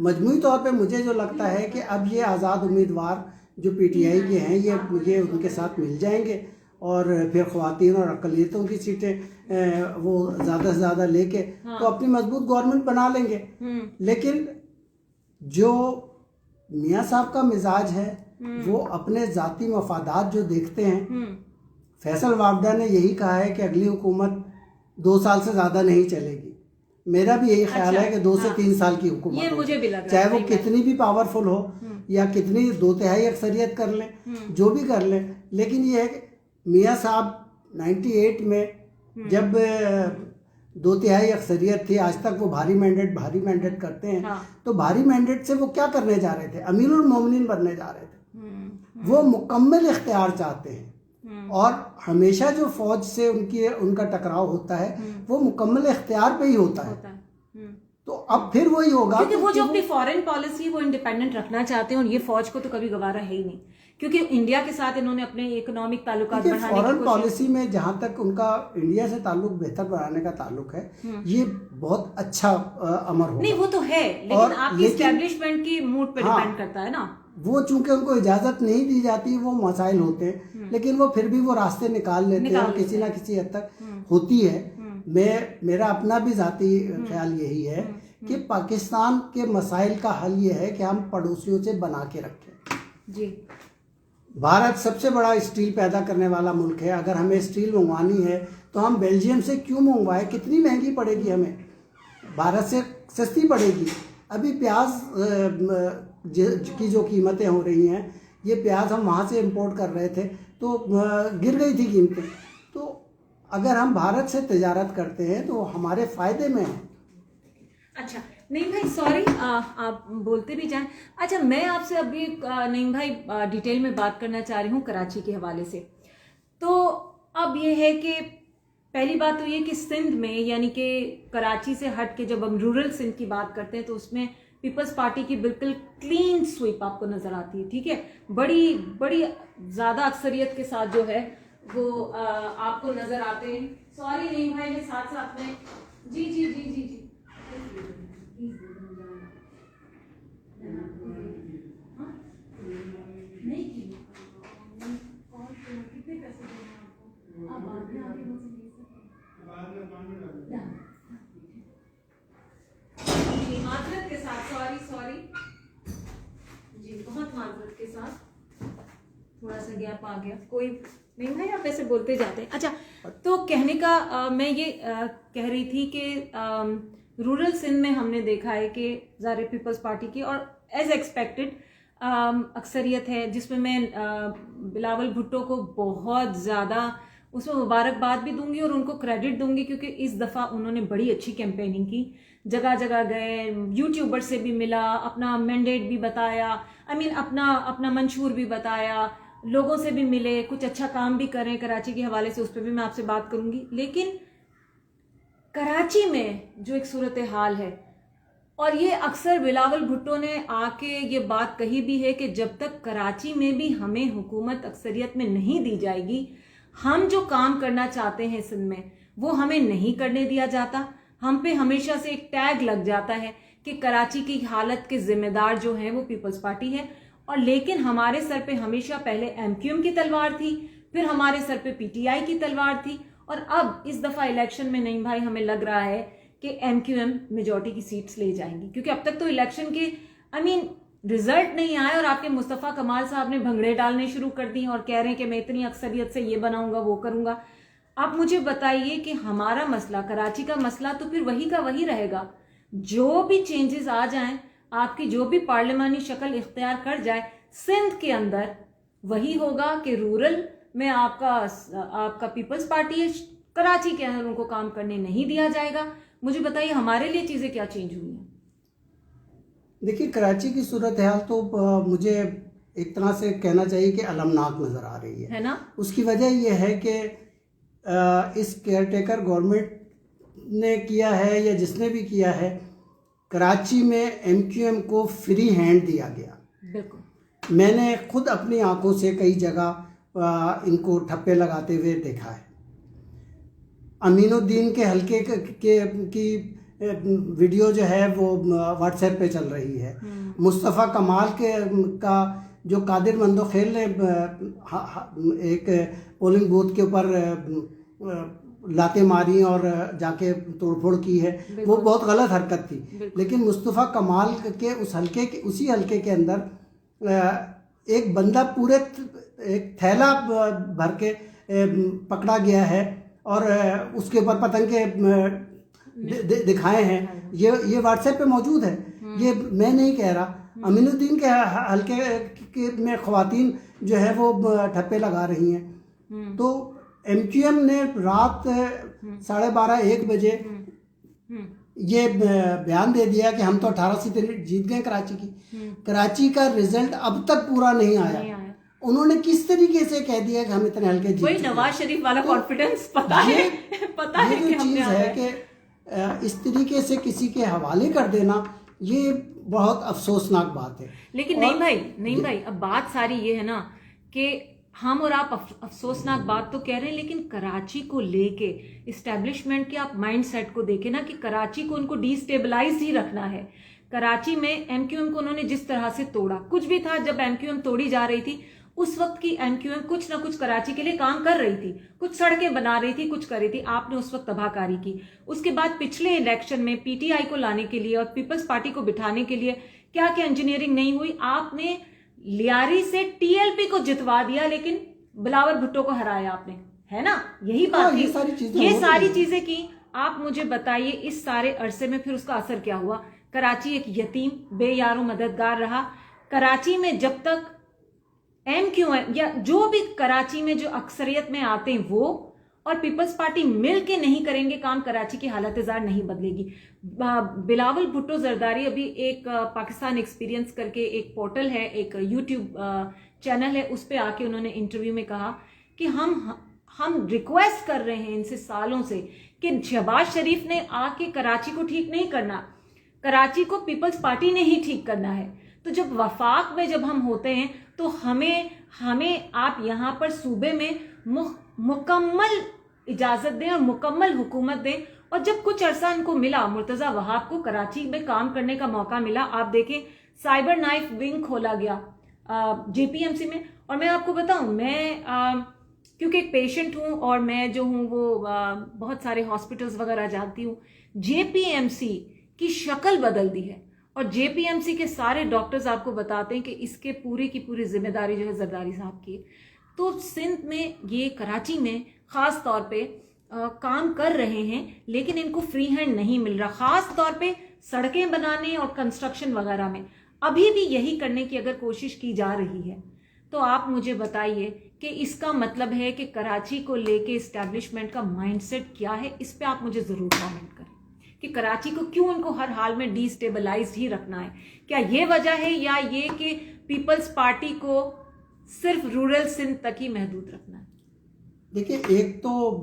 मजमूई तौर पे मुझे जो लगता है कि अब ये आज़ाद उम्मीदवार जो PTI के हैं, ये उनके साथ मिल जाएंगे और फिर ख्वातीन और अक़लियतों की सीटें वो ज़्यादा से ज़्यादा लेके तो अपनी मजबूत गवर्नमेंट बना लेंगे। लेकिन जो मियाँ साहब का मिजाज है, वो अपने ज़ाती मफादात जो देखते हैं, फैसल वावदा ने यही कहा है कि अगली हुकूमत 2 साल से ज़्यादा नहीं चलेगी। मेरा भी यही ख्याल है कि 2 से 3 साल की हुकूमत हो, मुझे भी लग रहा है, चाहे वो कितनी भी पावरफुल हो या कितनी 2/3 अक्सरियत कर लें, जो भी कर लें। लेकिन ये है कि मियाँ साहब 98 में जब 2/3 अक्सरियत थी, आज तक वो भारी मैंडेट करते हैं। हाँ। तो भारी मैंडेट से वो क्या करने जा रहे थे? अमीरुल मोमिनीन बनने जा रहे थे। वो मुकम्मल इख्तियार चाहते हैं, और हमेशा जो फौज से उनका टकराव होता है वो मुकम्मल इख्तियार पे ही होता है। तो अब फिर वही होगा, क्योंकि वो जो अपनी फॉरेन पॉलिसी वो इंडिपेंडेंट रखना चाहते हैं, और ये फौज को तो कभी गवारा है ही नहीं। क्योंकि इंडिया के साथ इन्होंने अपने इकोनॉमिक ताल्लुकात बढ़ाने की फॉरेन कोशिश। पॉलिसी में जहाँ तक उनका इंडिया से ताल्लुक बेहतर बनाने का ताल्लुक है, ये बहुत अच्छा अमर होगा। नहीं वो तो है, लेकिन आपकी एस्टेब्लिशमेंट की मूड पे डिपेंड करता है ना। वो चूंकि उनको इजाजत नहीं दी जाती, वो मसाइल होते हैं, लेकिन वो फिर भी वो रास्ते निकाल लेते हैं, और किसी ना किसी हद तक होती है। मेरा अपना भी जाती ख्याल यही है कि पाकिस्तान के मसाइल का हल ये है कि हम पड़ोसियों से बना के रखें। जी, भारत सबसे बड़ा स्टील पैदा करने वाला मुल्क है। अगर हमें स्टील मंगवानी है तो हम बेल्जियम से क्यों मंगवाएं? कितनी महंगी पड़ेगी हमें, भारत से सस्ती पड़ेगी। अभी प्याज की जो कीमतें हो रही हैं, ये प्याज हम वहाँ से इंपोर्ट कर रहे थे तो गिर गई थी कीमतें। तो अगर हम भारत से तिजारत करते हैं तो हमारे फ़ायदे में है। अच्छा नईम भाई, सॉरी आप बोलते भी जाएं। अच्छा, मैं आपसे अभी नईम भाई डिटेल में बात करना चाह रही हूँ कराची के हवाले से। तो अब ये है कि पहली बात तो ये कि सिंध में, यानी कि कराची से हट के जब हम रूरल सिंध की बात करते हैं तो उसमें पीपल्स पार्टी की बिल्कुल क्लीन स्वीप आपको नजर आती है। ठीक है, बड़ी बड़ी ज़्यादा अक्सरियत के साथ जो है वो आपको नजर आते हैं। सॉरी नईम भाई, मैं साथ साथ में जी जी जी जी जी नहीं की और कितने पैसे देना आपको, आप बाद में आगे मुझे ले सकते हैं। माजरत के साथ, सॉरी जी, बहुत माजरत के साथ थोड़ा सा गैप आ गया, कोई नहीं भाई, आप ऐसे बोलते जाते हैं। अच्छा, तो कहने का मैं ये कह रही थी कि रूरल सिंध में हमने देखा है कि ज़ाहिर पीपल्स पार्टी की और एज एक्सपेक्टेड अक्सरियत है, जिसमें मैं बिलावल भुट्टो को बहुत ज़्यादा उसमें मुबारकबाद भी दूंगी और उनको क्रेडिट दूंगी, क्योंकि इस दफ़ा उन्होंने बड़ी अच्छी कैंपेनिंग की। जगह जगह गए, यूट्यूबर से भी मिला, अपना मैंडेट भी बताया, अपना मंशूर भी बताया, लोगों से भी मिले, कुछ अच्छा काम भी करें कराची के हवाले से, उस पर भी मैं आपसे बात करूंगी। लेकिन कराची में जो एक सूरत हाल है, और ये अक्सर बिलावल भुट्टो ने आके ये बात कही भी है कि जब तक कराची में भी हमें हुकूमत अक्सरियत में नहीं दी जाएगी, हम जो काम करना चाहते हैं सिंध में वो हमें नहीं करने दिया जाता। हम पे हमेशा से एक टैग लग जाता है कि कराची की हालत के जिम्मेदार जो हैं वो पीपल्स पार्टी है, और लेकिन हमारे सर पे हमेशा पहले एमक्यूएम की तलवार थी, फिर हमारे सर पे पीटीआई की तलवार थी, और अब इस दफा इलेक्शन में नहीं भाई, हमें लग रहा है कि एमक्यूएम मेजॉरिटी की सीट्स ले जाएंगी, क्योंकि अब तक तो इलेक्शन के रिजल्ट नहीं आए और आपके मुस्तफ़ा कमाल साहब ने भंगड़े डालने शुरू कर दी और कह रहे हैं कि मैं इतनी अक्सरियत से ये बनाऊंगा वो करूंगा। आप मुझे बताइए कि हमारा मसला, कराची का मसला तो फिर वही का वही रहेगा। जो भी चेंजेस आ जाएं, आपकी जो भी पार्लिमानी शक्ल इख्तियार कर जाए, सिंध के अंदर वही होगा कि रूरल में आपका पीपल्स पार्टी है, कराची के अंदर उनको काम करने नहीं दिया जाएगा। मुझे बताइए हमारे लिए चीजें क्या चेंज हुई हैं? देखिए, कराची की सूरत हाल तो मुझे एक तरह से कहना चाहिए कि अलमनाक नज़र आ रही है ना। उसकी वजह यह है कि इस केयरटेकर गवर्नमेंट ने किया है या जिसने भी किया है, कराची में एमक्यूएम को फ्री हैंड दिया गया। बिल्कुल, मैंने खुद अपनी आंखों से कई जगह इनको ठप्पे लगाते हुए देखा है। अमीनुद्दीन के हल्के की वीडियो जो है वो व्हाट्सएप पे चल रही है। मुस्तफ़ा कमाल का जो कादिर मंदोखेल ने एक पोलिंग बूथ के ऊपर लाते मारी और जाके तोड़फोड़ की है, वो बहुत गलत हरकत थी। लेकिन मुस्तफ़ा कमाल के उसी हल्के के अंदर एक बंदा पूरे एक थैला भर के पकड़ा गया है और उसके ऊपर पतंगे दिखाए हैं। ये व्हाट्सएप पे मौजूद है, ये मैं नहीं कह रहा। अमीनुद्दीन के हल्के में ख़वातीन जो है वो ठप्पे लगा रही हैं। तो एमक्यूएम ने रात 12:30-1 बजे ये बयान दे दिया कि हम तो 18 सीटें जीत गए कराची की। कराची का रिजल्ट अब तक पूरा नहीं आया। उन्होंने किस तरीके से कह दिया कि हम इतने हल्के जीत, वही नवाज शरीफ वाला कॉन्फिडेंस। पता है ये जो चीज़ है कि इस तरीके से किसी के हवाले कर देना, ये बहुत अफसोसनाक बात है। लेकिन नहीं भाई, अब बात सारी ये है ना कि हम और आप अफसोसनाक बात तो कह रहे हैं, लेकिन कराची को लेके इस्टेब्लिशमेंट के आप माइंडसेट को देखें ना, कि कराची को उनको डिस्टेबलाइज ही रखना है। कराची में एमक्यूएम को उन्होंने जिस तरह से तोड़ा, कुछ भी था जब एमक्यूएम तोड़ी जा रही थी, उस वक्त की एमक्यूएम कुछ ना कुछ कराची के लिए काम कर रही थी, कुछ सड़कें बना रही थी, कुछ कर रही थी। आपने उस वक्त तबाहकारी की। उसके बाद पिछले इलेक्शन में पीटीआई को लाने के लिए और पीपल्स पार्टी को बिठाने के लिए क्या क्या इंजीनियरिंग नहीं हुई। आपने लियारी से टीएलपी को जितवा दिया, लेकिन बिलावल भुट्टो को हराया आपने, है ना? यही बात थी। ये सारी चीजें की। आप मुझे बताइए इस सारे अरसे में फिर उसका असर क्या हुआ? कराची एक यतीम बेयारो मददगार रहा। कराची में जब तक एमक्यूएम या जो भी कराची में जो अक्सरियत में आते हैं वो और पीपल्स पार्टी मिल के नहीं करेंगे काम, कराची की हालत जार नहीं बदलेगी। बिलावल भुट्टो जरदारी अभी एक पाकिस्तान एक्सपीरियंस करके एक पोर्टल है, एक यूट्यूब चैनल है, उस पर आके उन्होंने इंटरव्यू में कहा कि हम रिक्वेस्ट कर रहे हैं इनसे सालों से कि शहबाज शरीफ ने आके कराची को ठीक नहीं करना, कराची को पीपल्स पार्टी ने ही ठीक करना है। तो जब वफाक में जब हम होते हैं तो हमें आप यहां पर सूबे में मुकम्मल इजाजत दें और मुकम्मल हुकूमत दें। और जब कुछ अरसा इनको मिला, मुर्तजा वहाब को कराची में काम करने का मौका मिला, आप देखें साइबर नाइफ विंग खोला गया जेपीएमसी में। और मैं आपको बताऊं, मैं क्योंकि एक पेशेंट हूं और मैं जो हूं वो बहुत सारे हॉस्पिटल्स वगैरह जानती हूं, जेपीएमसी की शक्ल बदल दी है। और जेपीएमसी के सारे डॉक्टर्स आपको बताते हैं कि इसके पूरी की पूरी जिम्मेदारी जो है जरदारी साहब की। तो सिंध में ये कराची में खास तौर पे काम कर रहे हैं, लेकिन इनको फ्री हैंड नहीं मिल रहा, खास तौर पे सड़कें बनाने और कंस्ट्रक्शन वगैरह में अभी भी यही करने की अगर कोशिश की जा रही है। तो आप मुझे बताइए कि इसका मतलब है कि कराची को लेके इस्टेब्लिशमेंट का माइंडसेट क्या है? इस पे आप मुझे जरूर कमेंट करें कि कराची को क्यों उनको हर हाल में डिस्टेबलाइज्ड ही रखना है। क्या ये वजह है या ये कि पीपल्स पार्टी को सिर्फ रूरल सिंध तक ही महदूद रखना है? देखिए, एक तो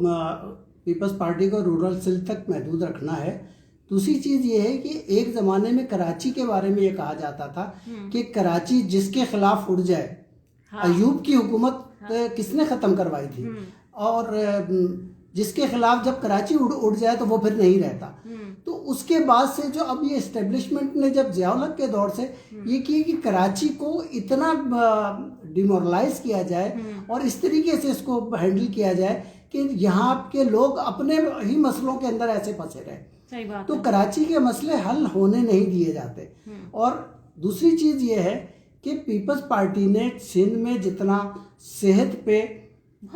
पीपल्स पार्टी को रूरल सिंध तक महदूद रखना है। दूसरी चीज ये है कि एक जमाने में कराची के बारे में ये कहा जाता था कि कराची जिसके खिलाफ उड़ जाए। हाँ। अयूब की हुकूमत किसने खत्म करवाई थी, और जिसके खिलाफ जब कराची उड़ जाए तो वो फिर नहीं रहता। तो उसके बाद से जो अब ये एस्टेब्लिशमेंट ने जब ज़ियाउल-हक के दौर से ये किया कि कराची को इतना डिमोरलाइज किया जाए और इस तरीके से इसको हैंडल किया जाए कि यहाँ के लोग अपने ही मसलों के अंदर ऐसे फंसे रहे। सही बात तो है। कराची के मसले हल होने नहीं दिए जाते। और दूसरी चीज़ ये है कि पीपल्स पार्टी ने सिंध में जितना सेहत पे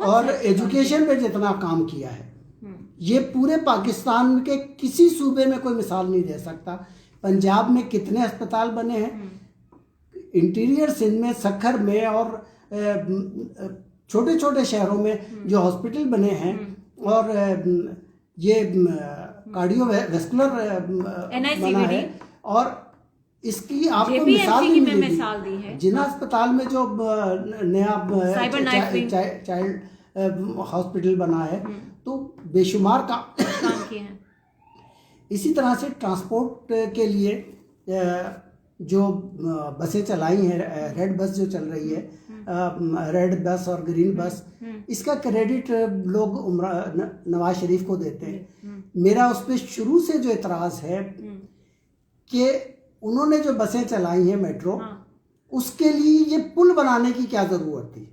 और एजुकेशन पे जितना काम किया है, ये पूरे पाकिस्तान के किसी सूबे में कोई मिसाल नहीं दे सकता। पंजाब में कितने अस्पताल बने हैं, इंटीरियर सिंध में, सखर में और छोटे छोटे शहरों में जो हॉस्पिटल बने हैं, और ये कार्डियोवैस्कुलर बना है। और इसकी आपको मिसाल भी मिसाल दी है। जिना अस्पताल में जो नया चाइल्ड हॉस्पिटल बना है, तो बेशुमार काम किए हैं। इसी तरह से ट्रांसपोर्ट के लिए जो बसें चलाई हैं, रेड बस जो चल रही है, रेड बस और ग्रीन बस, इसका क्रेडिट लोग नवाज शरीफ को देते हैं। मेरा उस पर शुरू से जो इतराज़ है कि उन्होंने जो बसें चलाई हैं मेट्रो, उसके लिए ये पुल बनाने की क्या ज़रूरत थी?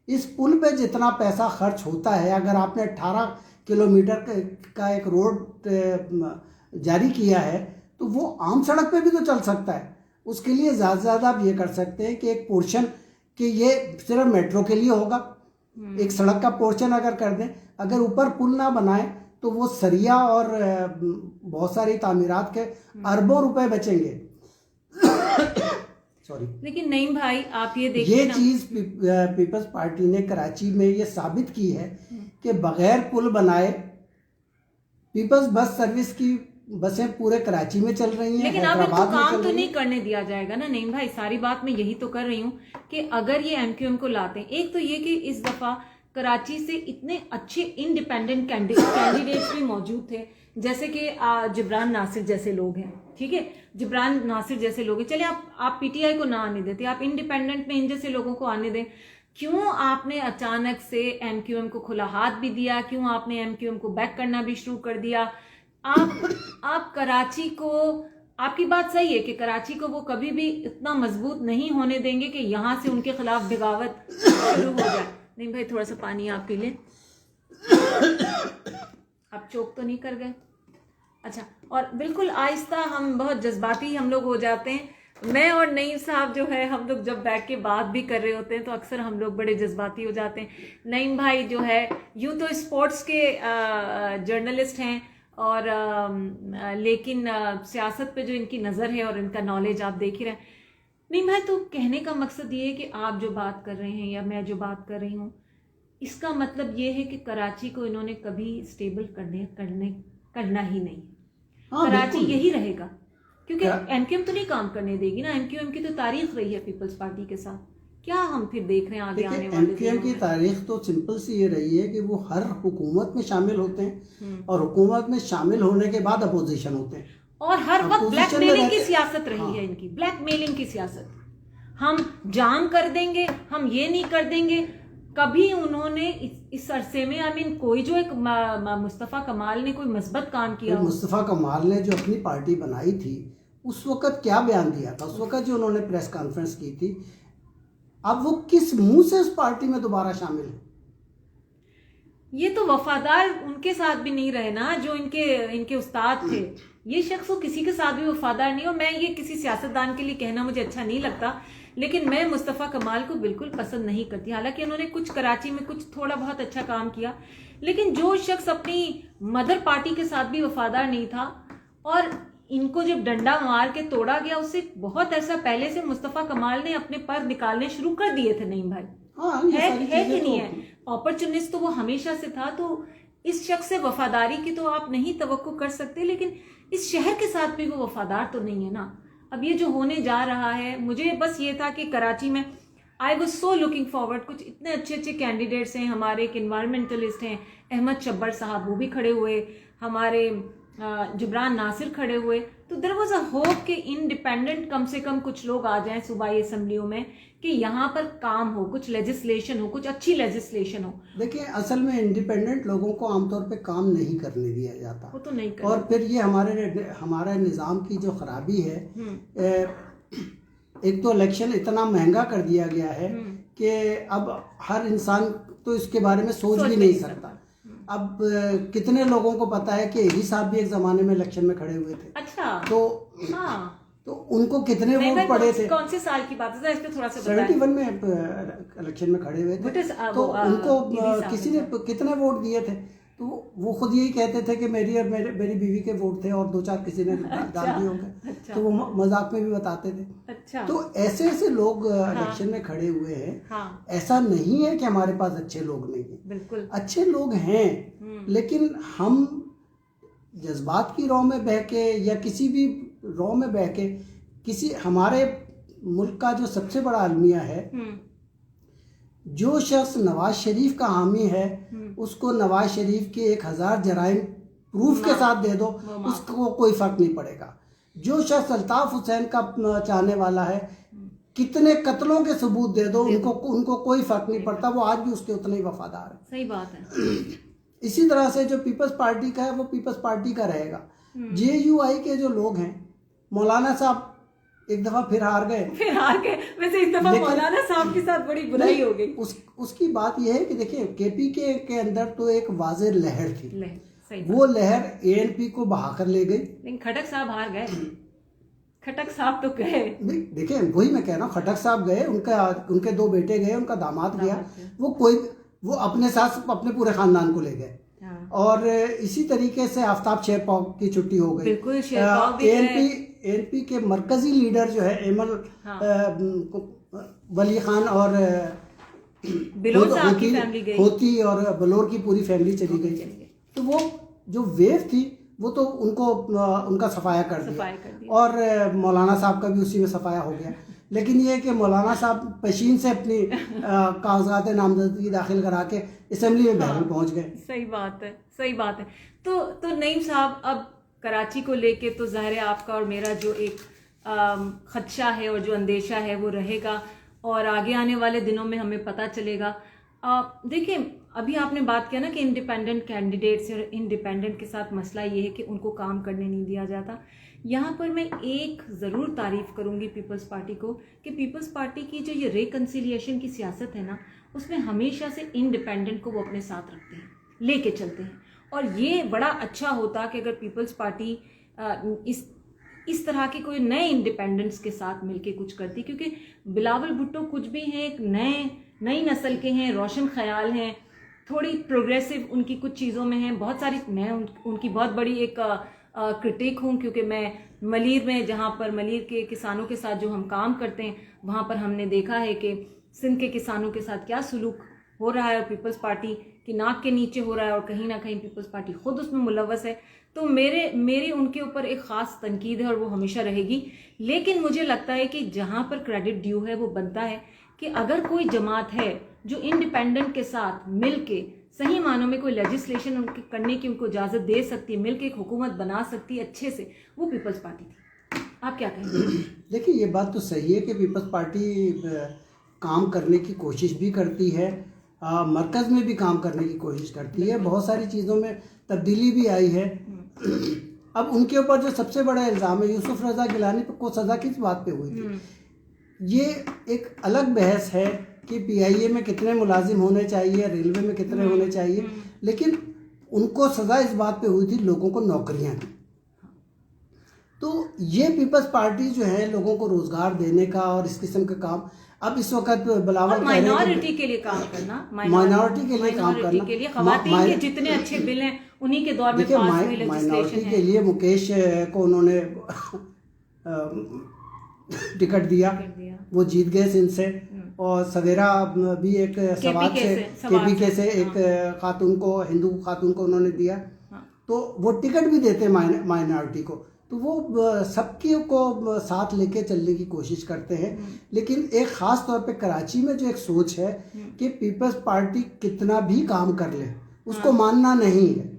इस पुल पे जितना पैसा खर्च होता है, अगर आपने 18 किलोमीटर का एक रोड जारी किया है तो वो आम सड़क पे भी तो चल सकता है। उसके लिए ज़्यादा से ज़्यादा आप ये कर सकते हैं कि एक पोर्शन कि ये सिर्फ मेट्रो के लिए होगा, एक सड़क का पोर्शन अगर कर दें, अगर ऊपर पुल ना बनाए तो वो सरिया और बहुत सारी तामीरात के अरबों रुपए बचेंगे। सॉरी। लेकिन नहीं भाई, आप ये देखिए, ये चीज पीपल्स पार्टी ने कराची में ये साबित की है कि बगैर पुल बनाए पीपल्स बस सर्विस की बसें पूरे कराची में चल रही हैं। लेकिन अब इनको काम तो नहीं करने दिया जाएगा ना। नहीं भाई, सारी बात मैं यही तो कर रही हूँ कि अगर ये एमक्यूएम को लाते हैं, एक तो ये कि इस दफा कराची से इतने अच्छे इंडिपेंडेंट कैंडिडेट्स भी मौजूद थे, जैसे कि जिब्रान नासिर जैसे लोग हैं। ठीक है, जिब्रान नासिर जैसे लोग हैं। चले आप पीटीआई को ना आने देते, आप इंडिपेंडेंट में इन जैसे लोगों को आने दें। क्यों आपने अचानक से एमक्यूएम को खुला हाथ भी दिया, क्यों आपने एमक्यूएम को बैक करना भी शुरू कर दिया? आप कराची को, आपकी बात सही है कि कराची को वो कभी भी इतना मजबूत नहीं होने देंगे कि यहां से उनके खिलाफ बगावत शुरू हो जाए। नहीं भाई, थोड़ा सा पानी आप पी लें। आप चोक तो नहीं कर गए? अच्छा, और बिल्कुल आहिस्ता, हम बहुत जज्बाती हम लोग हो जाते हैं। मैं और नईम साहब जो है, हम लोग जब बैठ के बात भी कर रहे होते हैं तो अक्सर हम लोग बड़े जज्बाती हो जाते हैं। नईम भाई जो है यूं तो स्पोर्ट्स के जर्नलिस्ट हैं और लेकिन सियासत पे जो इनकी नज़र है और इनका नॉलेज आप देख ही रहे हैं। नईम भाई, तो कहने का मकसद ये है कि आप जो बात कर रहे हैं या मैं जो बात कर रही हूँ, इसका मतलब ये है कि कराची को इन्होंने कभी स्टेबल करना ही नहीं। कराची यही रहेगा, क्योंकि एमक्यूएम तो नहीं काम करने देगी ना। एमक्यूएम की तो तारीख रही है पीपल्स पार्टी के साथ। क्या हम फिर देख रहे हैं आगे आने वाले एमक्यूएम की तारीख तो सिंपल सी ये रही है कि वो हर हुकूमत में शामिल होते हैं और हुकूमत में शामिल होने के बाद अपोजिशन होते हैं, और हर वक्त ब्लैकमेलिंग की सियासत रही है इनकी, ब्लैकमेलिंग की सियासत। हम जाम कर देंगे, हम ये नहीं कर देंगे। कभी उन्होंने इस अरसे में कोई जो एक मुस्तफ़ा कमाल ने कोई मस्बत काम किया? मुस्तफ़ा कमाल ने जो अपनी पार्टी बनाई थी उस वक्त क्या बयान दिया था? उस वक्त जो उन्होंने प्रेस कॉन्फ्रेंस की थी, अब वो किस मुंह से उस पार्टी में दोबारा शामिल है? ये तो वफादार उनके साथ भी नहीं रहे ना जो इनके उस्ताद थे। ये शख्स वो किसी के साथ भी वफादार नहीं। और मैं ये किसी सियासतदान के लिए कहना मुझे अच्छा नहीं लगता, लेकिन मैं मुस्तफ़ा कमाल को बिल्कुल पसंद नहीं करती। हालांकि उन्होंने कुछ कराची में कुछ थोड़ा बहुत अच्छा काम किया, लेकिन जो शख्स अपनी मदर पार्टी के साथ भी वफादार नहीं था और इनको जब डंडा मार के तोड़ा गया, उससे बहुत ऐसा पहले से मुस्तफ़ा कमाल ने अपने पर निकालने शुरू कर दिए थे। नहीं भाई, है कि नहीं है? अपॉर्चुनिस्ट तो वो हमेशा से था। तो इस शख्स से वफादारी की तो आप नहीं तवक्को कर सकते, लेकिन इस शहर के साथ भी वो वफादार तो नहीं है ना। अब ये जो होने जा रहा है, मुझे बस ये था कि कराची में आई वॉज सो लुकिंग फॉरवर्ड। कुछ इतने अच्छे अच्छे कैंडिडेट्स हैं हमारे, एक इन्वायरमेंटलिस्ट हैं अहमद शब्बर साहब, वो भी खड़े हुए, हमारे जुबरान नासिर खड़े हुए। तो देयर वाज अ होप कि इंडिपेंडेंट कम से कम कुछ लोग आ जाएं सूबाई असेंबलियों में, कि यहाँ पर काम हो, कुछ लेजिस्लेशन हो, कुछ अच्छी लेजिस्लेशन हो। देखिए, असल में इंडिपेंडेंट लोगों को आमतौर पे काम नहीं करने दिया जाता, वो तो नहीं करने। और फिर ये हमारा निज़ाम की जो खराबी है, एक तो इलेक्शन इतना महंगा कर दिया गया है कि अब हर इंसान तो इसके बारे में सोच भी नहीं सकता। अब कितने लोगों को पता है कि एरी साहब भी एक जमाने में इलेक्शन में खड़े हुए थे? अच्छा, तो उनको कितने वोट पड़े थे? कौन से साल की बात है? इसमें थोड़ा सा 71 में इलेक्शन में खड़े हुए थे। तो उनको किसी ने कितने वोट दिए थे? तो वो खुद यही कहते थे कि मेरी और मेरी बीवी के वोट थे और 2-4 किसी ने डाल दिए होंगे। तो वो मजाक में भी बताते थे। अच्छा। तो ऐसे लोग इलेक्शन में खड़े हुए हैं। ऐसा नहीं है कि हमारे पास अच्छे लोग नहीं हैं, बिल्कुल अच्छे लोग हैं, लेकिन हम जज्बात की रौ में बह के या किसी भी रौ में बह के, किसी हमारे मुल्क का जो सबसे बड़ा अलमिया है, जो शख्स नवाज शरीफ का हामी है उसको नवाज शरीफ के 1000 जराइम प्रूफ के साथ दे दो, उसको कोई फर्क नहीं पड़ेगा। जो शख्स अल्ताफ हुसैन का चाहने वाला है, कितने कत्लों के सबूत दे दो, उनको कोई फर्क नहीं पड़ता, वो आज भी उसके उतने ही वफादार है। सही बात है। इसी तरह से जो पीपल्स पार्टी का है वो पीपल्स पार्टी का रहेगा। JUI के जो लोग हैं, मौलाना साहब एक दफा फिर हार गए। वैसे इस दफा मौलाना साहब के साथ बड़ी बुराई हो गई। उसकी बात यह है कि देखिए, KP के अंदर तो एक वाज़ेह लहर थी, वो लहर ANP को बहा कर ले गई। लेकिन खटक साहब हार गए। खटक साहब तो गए। देखिए, वही मैं कह रहा हूँ, खटक साहब गए, उनके 2 बेटे गए, उनका दामाद गया, वो अपने साथ अपने पूरे खानदान को ले गए। और इसी तरीके से आफ्ताब शेरपाव की छुट्टी हो गई। ANP के मरकजी लीडर जो है एमल वली खान और होती और बलोर की पूरी फैमिली चली गई। तो वो जो वेव थी वो तो उनका सफाया कर दिया और मौलाना साहब का भी उसी में सफाया हो गया। लेकिन ये कि मौलाना साहब पशीन से अपनी कागजात नामजदगी दाखिल करा के असेंबली में बहरहाल पहुंच गए। सही बात है, सही बात है। तो नईम साहब, अब कराची को लेके तो ज़ाहिर है आपका और मेरा जो एक खदशा है और जो अंदेशा है वो रहेगा। और आगे आने वाले दिनों में हमें पता चलेगा। देखिए, अभी आपने बात किया ना कि इंडिपेंडेंट कैंडिडेट्स और इंडिपेंडेंट के साथ मसला ये है कि उनको काम करने नहीं दिया जाता। यहाँ पर मैं एक ज़रूर तारीफ़ करूँगी पीपल्स पार्टी को कि पीपल्स पार्टी की जो ये रिकन्सिलिएशन की सियासत है ना, उसमें हमेशा से इंडिपेंडेंट को वो अपने साथ रखते हैं, लेके चलते हैं। और ये बड़ा अच्छा होता कि अगर पीपल्स पार्टी इस तरह के कोई नए इंडिपेंडेंट्स के साथ मिलके कुछ करती, क्योंकि बिलावल भुट्टो कुछ भी हैं, एक नई नस्ल के हैं, रोशन ख्याल हैं, थोड़ी प्रोग्रेसिव उनकी कुछ चीज़ों में हैं, बहुत सारी। मैं उनकी बहुत बड़ी एक क्रिटिक हूँ, क्योंकि मैं मलीर में, जहाँ पर मलीर के किसानों के साथ जो हम काम करते हैं, वहाँ पर हमने देखा है कि सिंध के किसानों के साथ क्या सलूक हो रहा है और पीपल्स पार्टी की नाक के नीचे हो रहा है, और कहीं ना कहीं पीपल्स पार्टी खुद उसमें मुलव्वस है। तो मेरी उनके ऊपर एक ख़ास तनकीद है और वो हमेशा रहेगी। लेकिन मुझे लगता है कि जहाँ पर क्रेडिट ड्यू है वो बनता है कि अगर कोई जमात है जो इंडिपेंडेंट के साथ मिल के सही मानों में कोई लेजिस्लेशन उनके करने की उनको इजाज़त दे सकती है, मिल के एक हुकूमत बना सकती है अच्छे से, वो पीपल्स पार्टी थी। आप क्या कहेंगे? देखिए, ये बात तो सही है कि पीपल्स पार्टी काम करने की कोशिश भी करती है, मरकज़ में भी काम करने की कोशिश करती है, बहुत सारी चीज़ों में तब्दीली भी आई है। अब उनके ऊपर जो सबसे बड़ा इल्ज़ाम है, यूसुफ रज़ा गिलानी को सज़ा किस बात पे हुई थी, ये एक अलग बहस है कि पीआईए में कितने मुलाजिम होने चाहिए, रेलवे में कितने होने चाहिए, लेकिन उनको सज़ा इस बात पे हुई थी लोगों को नौकरियां की। तो ये पीपल्स पार्टी जो है लोगों को रोजगार देने का और इस किस्म का काम, अब इस वक्त बिलावल माइनॉरिटी के लिए काम करना, माइनॉरिटी के लिए काम करना, के लिए खवातीन के जितने अच्छे बिल हैं उन्हीं के दौर में पास हुई लेजिस्लेशन है। माइनॉरिटी के लिए मुकेश को उन्होंने टिकट दिया, वो जीत गए सिंध से, और सवेरा भी एक सवाल से केपीके से एक खातून को, हिंदू खातून को उन्होंने दिया। तो वो टिकट भी देते माइनॉरिटी को, तो वो सबकी को साथ लेके चलने की कोशिश करते हैं। लेकिन एक ख़ास तौर पे कराची में जो एक सोच है कि पीपल्स पार्टी कितना भी काम कर ले उसको मानना नहीं है।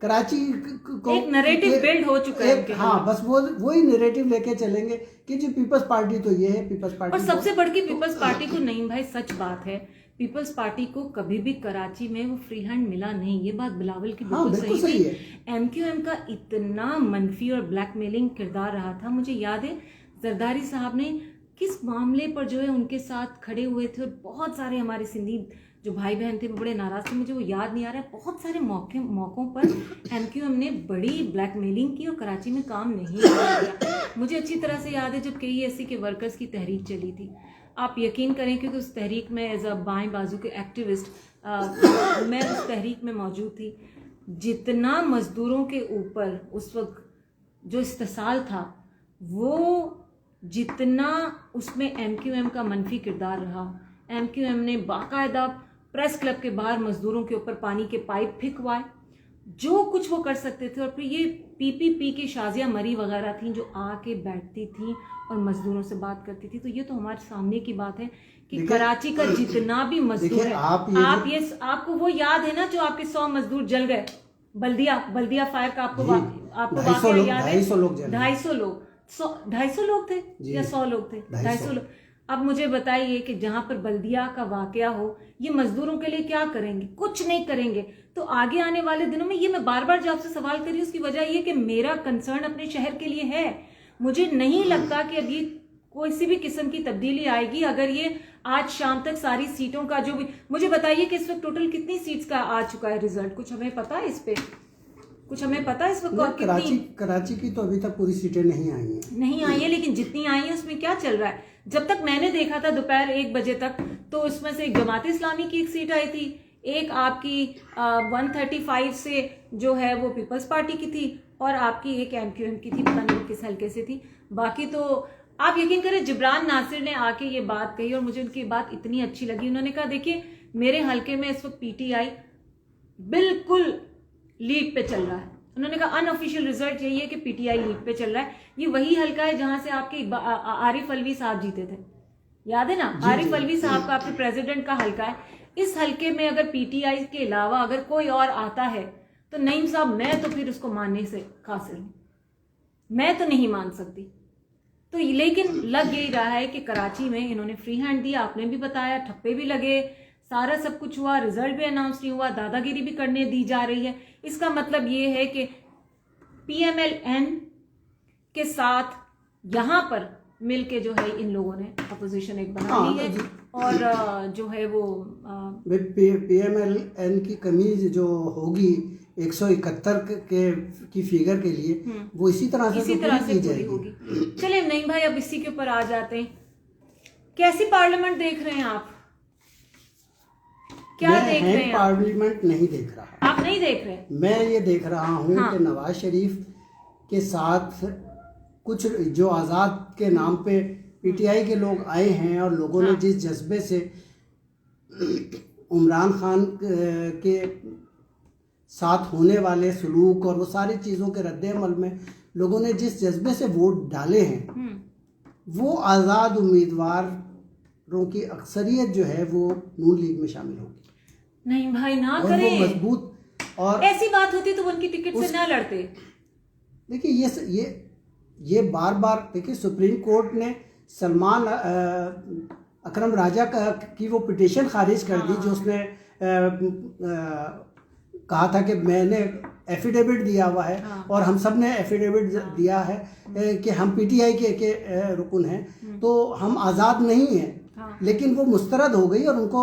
कराची को एक नैरेटिव बिल्ड हो चुका है। हाँ, बस वही नैरेटिव लेके चलेंगे कि जी पीपल्स पार्टी तो ये है, पीपल्स पार्टी। और सबसे बढ़ के पीपल्स पार्टी को नहीं, भाई सच बात है, पीपल्स पार्टी को कभी भी कराची में वो फ्री हैंड मिला नहीं। ये बात बिलावल की बिल्कुल सही है। एमक्यूएम का इतना मनफी और ब्लैकमेलिंग किरदार रहा था। मुझे याद है जरदारी साहब ने किस मामले पर जो है उनके साथ खड़े हुए थे, और बहुत सारे हमारे सिंधी जो भाई बहन थे वो बड़े नाराज थे, मुझे वो याद नहीं आ रहा है। बहुत सारे मौकों पर एमक्यूएम ने बड़ी ब्लैकमेलिंग की और कराची में काम नहीं किया। मुझे अच्छी तरह से याद है जब केईएससी के वर्कर्स की तहरीक चली थी, आप यकीन करें क्योंकि उस तहरीक में एज अ बाएं बाजू के एक्टिविस्ट मैं उस तहरीक में मौजूद थी। जितना मजदूरों के ऊपर उस वक्त जो इस्तेसाल था, वो जितना उसमें एमक्यूएम का मनफी किरदार रहा, एमक्यूएम ने बाकायदा प्रेस क्लब के बाहर मजदूरों के ऊपर पानी के पाइप फेंकवाए, जो कुछ वो कर सकते थे। और फिर ये पीपीपी की शाजिया मरी वगैरह थी जो आके बैठती थी और मजदूरों से बात करती थी। तो ये तो हमारे सामने की बात है कि कराची का जितना भी मजदूर है, आपको वो याद है ना जो आपके 100 मजदूर जल गए बल्दिया फायर का, आपको वाकया याद है? 250 लोग थे या 100 लोग थे? 250 लोग। अब मुझे बताइए कि जहां पर बल्दिया का वाकया हो, ये मजदूरों के लिए क्या करेंगे? कुछ नहीं करेंगे। तो आगे आने वाले दिनों में, ये मैं बार बार जो आपसे सवाल कर रही हूँ उसकी वजह ये कि मेरा कंसर्न अपने शहर के लिए है। मुझे नहीं लगता कि अब ये कोई सी भी किस्म की तब्दीली आएगी अगर ये आज शाम तक सारी सीटों का जो भी, मुझे बताइए कि इस वक्त टोटल कितनी सीट्स का आ चुका है रिजल्ट? कुछ हमें पता है इस पे? कुछ हमें पता है इस वक्त कराची की तो अभी तक पूरी सीटें नहीं आई है, लेकिन जितनी आई है उसमें क्या चल रहा है? जब तक मैंने देखा था दोपहर 1 बजे तक, तो उसमें से एक जमात इस्लामी की एक सीट आई थी, एक आपकी 135 से जो है वो पीपल्स पार्टी की थी, और आपकी एक एमक्यूएम की थी, पता नहीं किस हल्के से थी। बाकी तो आप यकीन करें जिब्रान नासिर ने आके ये बात कही और मुझे उनकी बात इतनी अच्छी लगी। उन्होंने कहा देखिए मेरे हल्के में इस वक्त पीटीआई बिल्कुल लीड पे चल रहा है। उन्होंने कहा अनऑफिशियल रिजल्ट यही है कि पीटीआई लीड पे चल रहा है। ये वही हल्का है जहां से आपके आरिफ अलवी साहब जीते थे, याद है ना? आरिफ अलवी साहब का आपके प्रेसिडेंट का हल्का है। इस हल्के में अगर पीटीआई के अलावा अगर कोई और आता है तो नईम साहब, मैं तो फिर उसको मानने से कासिर हूं, मैं तो नहीं मान सकती। तो लेकिन लग यही रहा है कि कराची में इन्होंने फ्री हैंड दिया, आपने भी बताया, ठप्पे भी लगे, सारा सब कुछ हुआ, रिजल्ट भी अनाउंस नहीं हुआ, दादागिरी भी करने दी जा रही है। इसका मतलब ये है कि PMLN के साथ यहाँ पर मिलके जो है इन लोगों ने अपोजिशन एक बना ली है और जो है वो PMLN की कमी जो होगी 171 की फिगर के लिए वो इसी तरह से पूरी होगी। चलिए नहीं भाई, अब इसी के ऊपर आ जाते हैं। कैसी पार्लियामेंट देख रहे हैं आप? क्या देख रहे हैं? पार्लियामेंट नहीं देख रहा। आप नहीं देख रहे? मैं ये देख रहा हूँ कि नवाज शरीफ के साथ कुछ जो आज़ाद के नाम पे PTI के लोग आए हैं और लोगों ने जिस जज्बे से इमरान खान के साथ होने वाले सलूक और वो सारी चीज़ों के रद्द-ए-अमल में लोगों ने जिस जज्बे से वोट डाले हैं, वो आज़ाद उम्मीदवारों की अक्सरियत जो है वो नून लीग में शामिल होगी। नहीं भाई ना और करें, वो मजबूत, और ऐसी बात होती तो उनकी टिकट से ना लड़ते। देखिए ये बार बार देखिए, सुप्रीम कोर्ट ने सलमान अकरम राजा की वो पिटीशन खारिज कर दी जो उसने कहा था कि मैंने एफिडेविट दिया हुआ है और हम सब ने एफिडेविट दिया है कि हम PTI के रुकन हैं, तो हम आज़ाद नहीं हैं। लेकिन वो मुस्तरद हो गई और उनको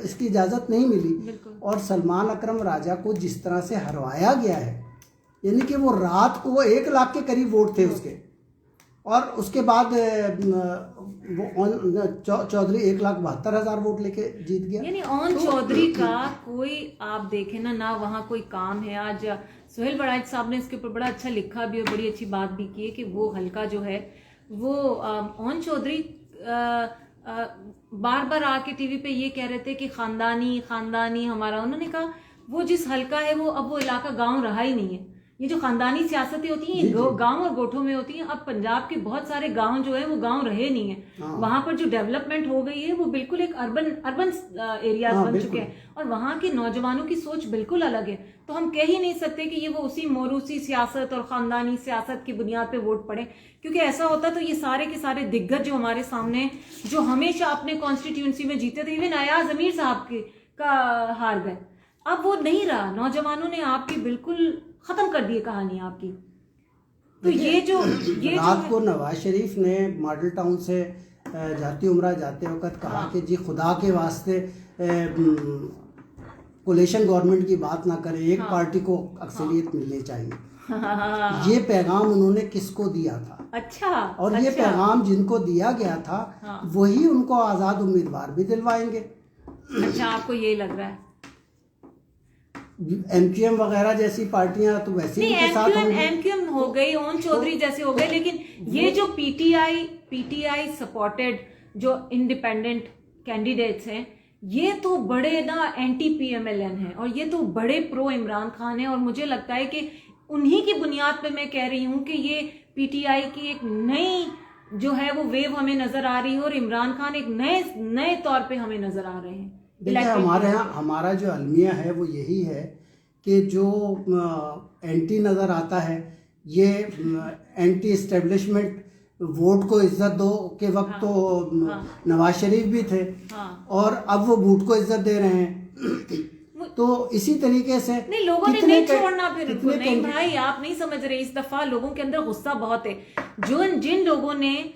इसकी इजाज़त नहीं मिली। और सलमान अकरम राजा को जिस तरह से हरवाया गया है, यानी कि वो रात को 1 लाख के करीब वोट थे उसके, और उसके बाद वो चौधरी 1,72,000 वोट लेके जीत गया। यानी ओन चौधरी का कोई आप देखें ना वहाँ कोई काम है। आज सुहेल बड़ाइच साहब ने इसके ऊपर बड़ा अच्छा लिखा भी और बड़ी अच्छी बात भी की है कि वो हल्का जो है वो ओन चौधरी बार बार आके टीवी पे ये कह रहे थे कि खानदानी हमारा, उन्होंने कहा वो जिस हल्का है वो अब वो इलाका गांव रहा ही नहीं है। ये जो खानदानी सियासतें होती हैं गांव और गोठों में होती हैं। अब पंजाब के बहुत सारे गांव जो है वो गांव रहे नहीं है। वहां पर जो डेवलपमेंट हो गई है वो बिल्कुल एक अर्बन एरियाज बन चुके हैं और वहां के नौजवानों की सोच बिल्कुल अलग है। तो हम कह ही नहीं सकते कि ये वो उसी मोरूसी सियासत और खानदानी सियासत की बुनियाद पे वोट पड़े, क्योंकि ऐसा होता तो ये सारे के सारे दिग्गज जो हमारे सामने जो हमेशा अपने कॉन्स्टिट्यूंसी में जीते थे, इवन अयाज अमीर साहब का हार गए, अब वो नहीं रहा। नौजवानों ने आपकी बिल्कुल खत्म कर दी कहानी आपकी। तो ये रात को नवाज शरीफ ने मॉडल टाउन से जाती उम्रा जाते वक्त कहा कि जी खुदा के वास्ते कोलेशन गवर्नमेंट की बात ना करें, एक पार्टी को अक्सरियत मिलनी चाहिए। ये पैगाम उन्होंने किसको दिया था? अच्छा। और ये पैगाम जिनको दिया गया था वही उनको आज़ाद उम्मीदवार भी दिलवाएंगे। अच्छा, आपको ये लग रहा है? MQM वगैरह जैसी पार्टियां तो वैसे ही उनके साथ होंगी। MQM हो गई, ओन चौधरी जैसे हो गए, लेकिन ये जो PTI सपोर्टेड जो इंडिपेंडेंट कैंडिडेट्स हैं, ये तो बड़े ना एंटी PMLN हैं और ये तो बड़े प्रो इमरान खान हैं। और मुझे लगता है कि उन्हीं की बुनियाद पे मैं कह रही हूँ कि ये PTI की एक नई जो है वो वेव हमें नजर आ रही है और इमरान खान एक नए तौर पे हमें नजर आ रहे हैं। देखिए हमारे यहाँ हमारा जो अलमिया है वो यही है कि जो एंटी नज़र आता है ये एंटी इस्टेब्लिशमेंट वोट को इज्जत दो के वक्त तो नवाज शरीफ भी थे और अब वो वोट को इज्जत दे रहे हैं। तो इसी तरीके से नहीं, लोगों ने नहीं छोड़ना फिर उनको। नहीं भाई, आप नहीं समझ रहे, इस दफा लोगों के अंदर गुस्सा बहुत है। जिन लोगों ने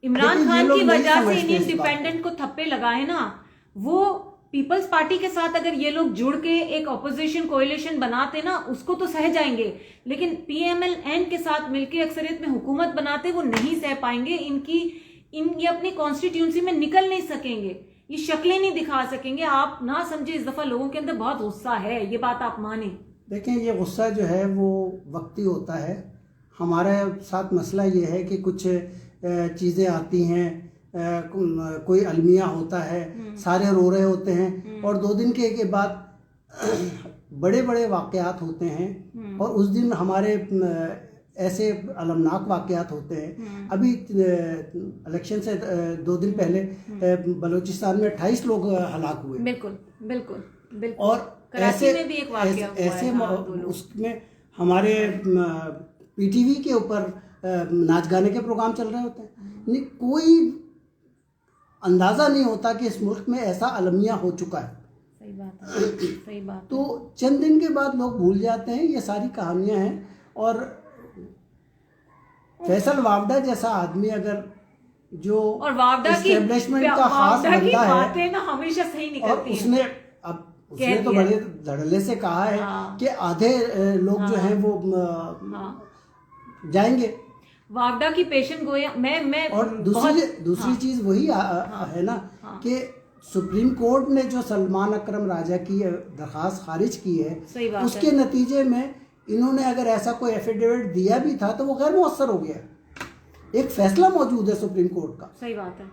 इमरान खान की वजह से इंडिपेंडेंट को थप्पे लगाए ना, वो पीपल्स पार्टी के साथ अगर ये लोग जुड़ के एक ऑपोजिशन कोएलिशन बनाते ना, उसको तो सह जाएंगे, लेकिन PMLN के साथ मिलके अक्सरियत में हुकूमत बनाते वो नहीं सह पाएंगे। ये अपनी कॉन्स्टिट्यूंसी में निकल नहीं सकेंगे, ये शक्लें नहीं दिखा सकेंगे। आप ना समझे, इस दफा लोगों के अंदर बहुत गुस्सा है, ये बात आप माने। देखें, ये गुस्सा जो है वो वक्ती होता है। हमारे साथ मसला ये है कि कुछ चीज़ें आती हैं, कोई अलमिया होता है, सारे रो रहे होते हैं और 2 दिन के बाद बड़े बड़े वाक़यात होते हैं और उस दिन हमारे ऐसे अलमनाक वाक़यात होते हैं। अभी इलेक्शन से 2 दिन पहले बलूचिस्तान में 28 लोग हलाक हुए। बिल्कुल। और कराची में भी एक वाक़या हुआ ऐसे उसमें हमारे PTV के ऊपर नाच गाने के प्रोग्राम चल रहे होते हैं। नहीं, कोई अंदाज़ा नहीं होता कि इस मुल्क में ऐसा अलमिया हो चुका है। सही बात है, सही बात है। तो चंद दिन के बाद लोग भूल जाते हैं, ये सारी कहानियां हैं। और फैसल वावडा जैसा आदमी अगर जो और वावडा की एस्टेब्लिशमेंट का खास बंदा है, बातें ना हमेशा सही निकलती हैं। उसने तो बड़े धड़ल्ले से कहा है कि आधे लोग जो हैं वो जाएंगे। वावडा की पेशेंट गोया मैं और दूसरी चीज वही है ना कि सुप्रीम कोर्ट ने जो सलमान अकरम राजा की दरखास्त खारिज की है, उसके नतीजे में इन्होंने अगर ऐसा कोई एफिडेविट दिया भी था तो वो गैर मुअस्सर हो गया। एक फैसला मौजूद है सुप्रीम कोर्ट का। सही बात है,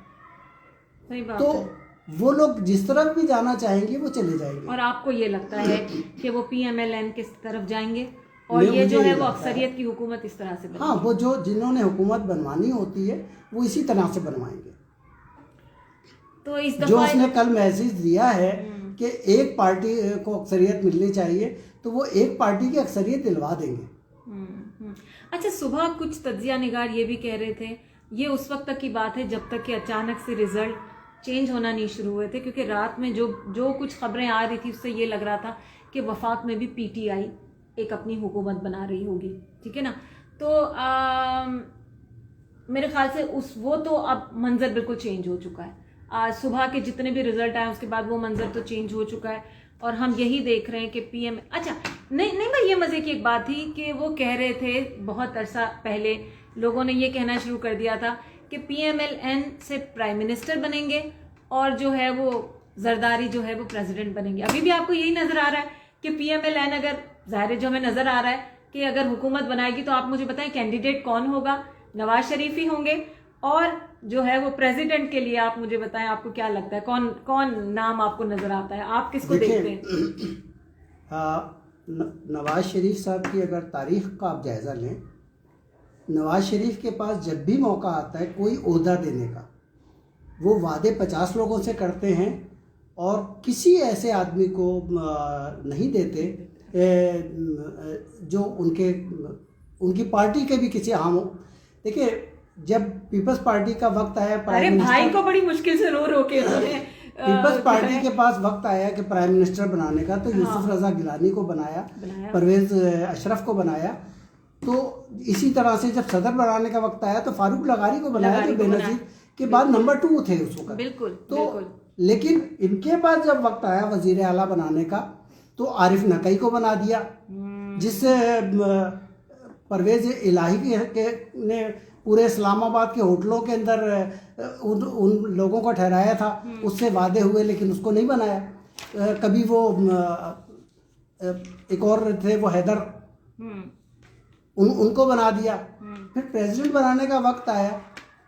सही बात तो है। वो लोग जिस तरफ भी जाना चाहेंगे वो चले जाएंगे। और आपको ये लगता है कि वो PMLN किस तरफ जाएंगे और ये जो है वो अक्सरियत की हुकूमत इस तरह से बनेगी? हाँ, वो जो जिन्होंने हुकूमत बनवानी होती है वो इसी तरह से बनवाएंगे। तो इस दफा जो उसने कल मैसेज दिया है कि एक पार्टी को अक्सरियत मिलनी चाहिए, तो वो एक पार्टी की अक्सरियत दिलवा देंगे। अच्छा, सुबह कुछ तज्जिया निगार ये भी कह रहे थे, ये उस वक्त तक की बात है जब तक कि अचानक से रिजल्ट चेंज होना नहीं शुरू हुए थे, क्योंकि रात में जो कुछ खबरें आ रही थी उससे ये लग रहा था कि वफाक में भी PTI एक अपनी हुकूमत बना रही होगी, ठीक है ना। तो मेरे ख्याल से वो तो अब मंजर बिल्कुल चेंज हो चुका है। आज सुबह के जितने भी रिजल्ट आए उसके बाद वो मंजर तो चेंज हो चुका है और हम यही देख रहे हैं कि PM अच्छा नहीं भाई, ये मजे की एक बात थी कि वो कह रहे थे बहुत अरसा पहले लोगों ने ये कहना शुरू कर दिया था कि PMLN से प्राइम मिनिस्टर बनेंगे और जो है वो जरदारी जो है वो प्रेसिडेंट बनेंगे। अभी भी आपको यही नजर आ रहा है कि PMLN, अगर ज़ाहिर जो हमें नजर आ रहा है कि अगर हुकूमत बनाएगी तो आप मुझे बताएं कैंडिडेट कौन होगा? नवाज शरीफ ही होंगे। और जो है वो प्रेसिडेंट के लिए आप मुझे बताएं, आपको क्या लगता है कौन नाम आपको नजर आता है? आप किसको देखते हैं? नवाज शरीफ साहब की अगर तारीख का आप जायजा लें, नवाज शरीफ के पास जब भी मौका आता है कोई ओहदा देने का, वो वादे 50 लोगों से करते हैं और किसी ऐसे आदमी को नहीं देते जो उनकी पार्टी के भी किसी आम हो। देखिए, जब पीपल्स पार्टी का वक्त आया, अरे भाई को बड़ी मुश्किल से रो के पीपल्स पार्टी के पास वक्त आया कि प्राइम मिनिस्टर बनाने का, तो यूसुफ रजा गिलानी को बनाया, परवेज अशरफ को बनाया। तो इसी तरह से जब सदर बनाने का वक्त आया तो फारूक लगारी को बनाया, जो बेनजीर के बाद नंबर 2 थे उस वक्त। बिल्कुल। लेकिन इनके पास जब वक्त आया वजीर आला बनाने का तो आरिफ नकई को बना दिया, जिससे परवेज इलाही ने पूरे इस्लामाबाद के होटलों के अंदर उन लोगों को ठहराया था, उससे वादे हुए लेकिन उसको नहीं बनाया। कभी वो एक और थे वो हैदर, उनको बना दिया। फिर प्रेसिडेंट बनाने का वक्त आया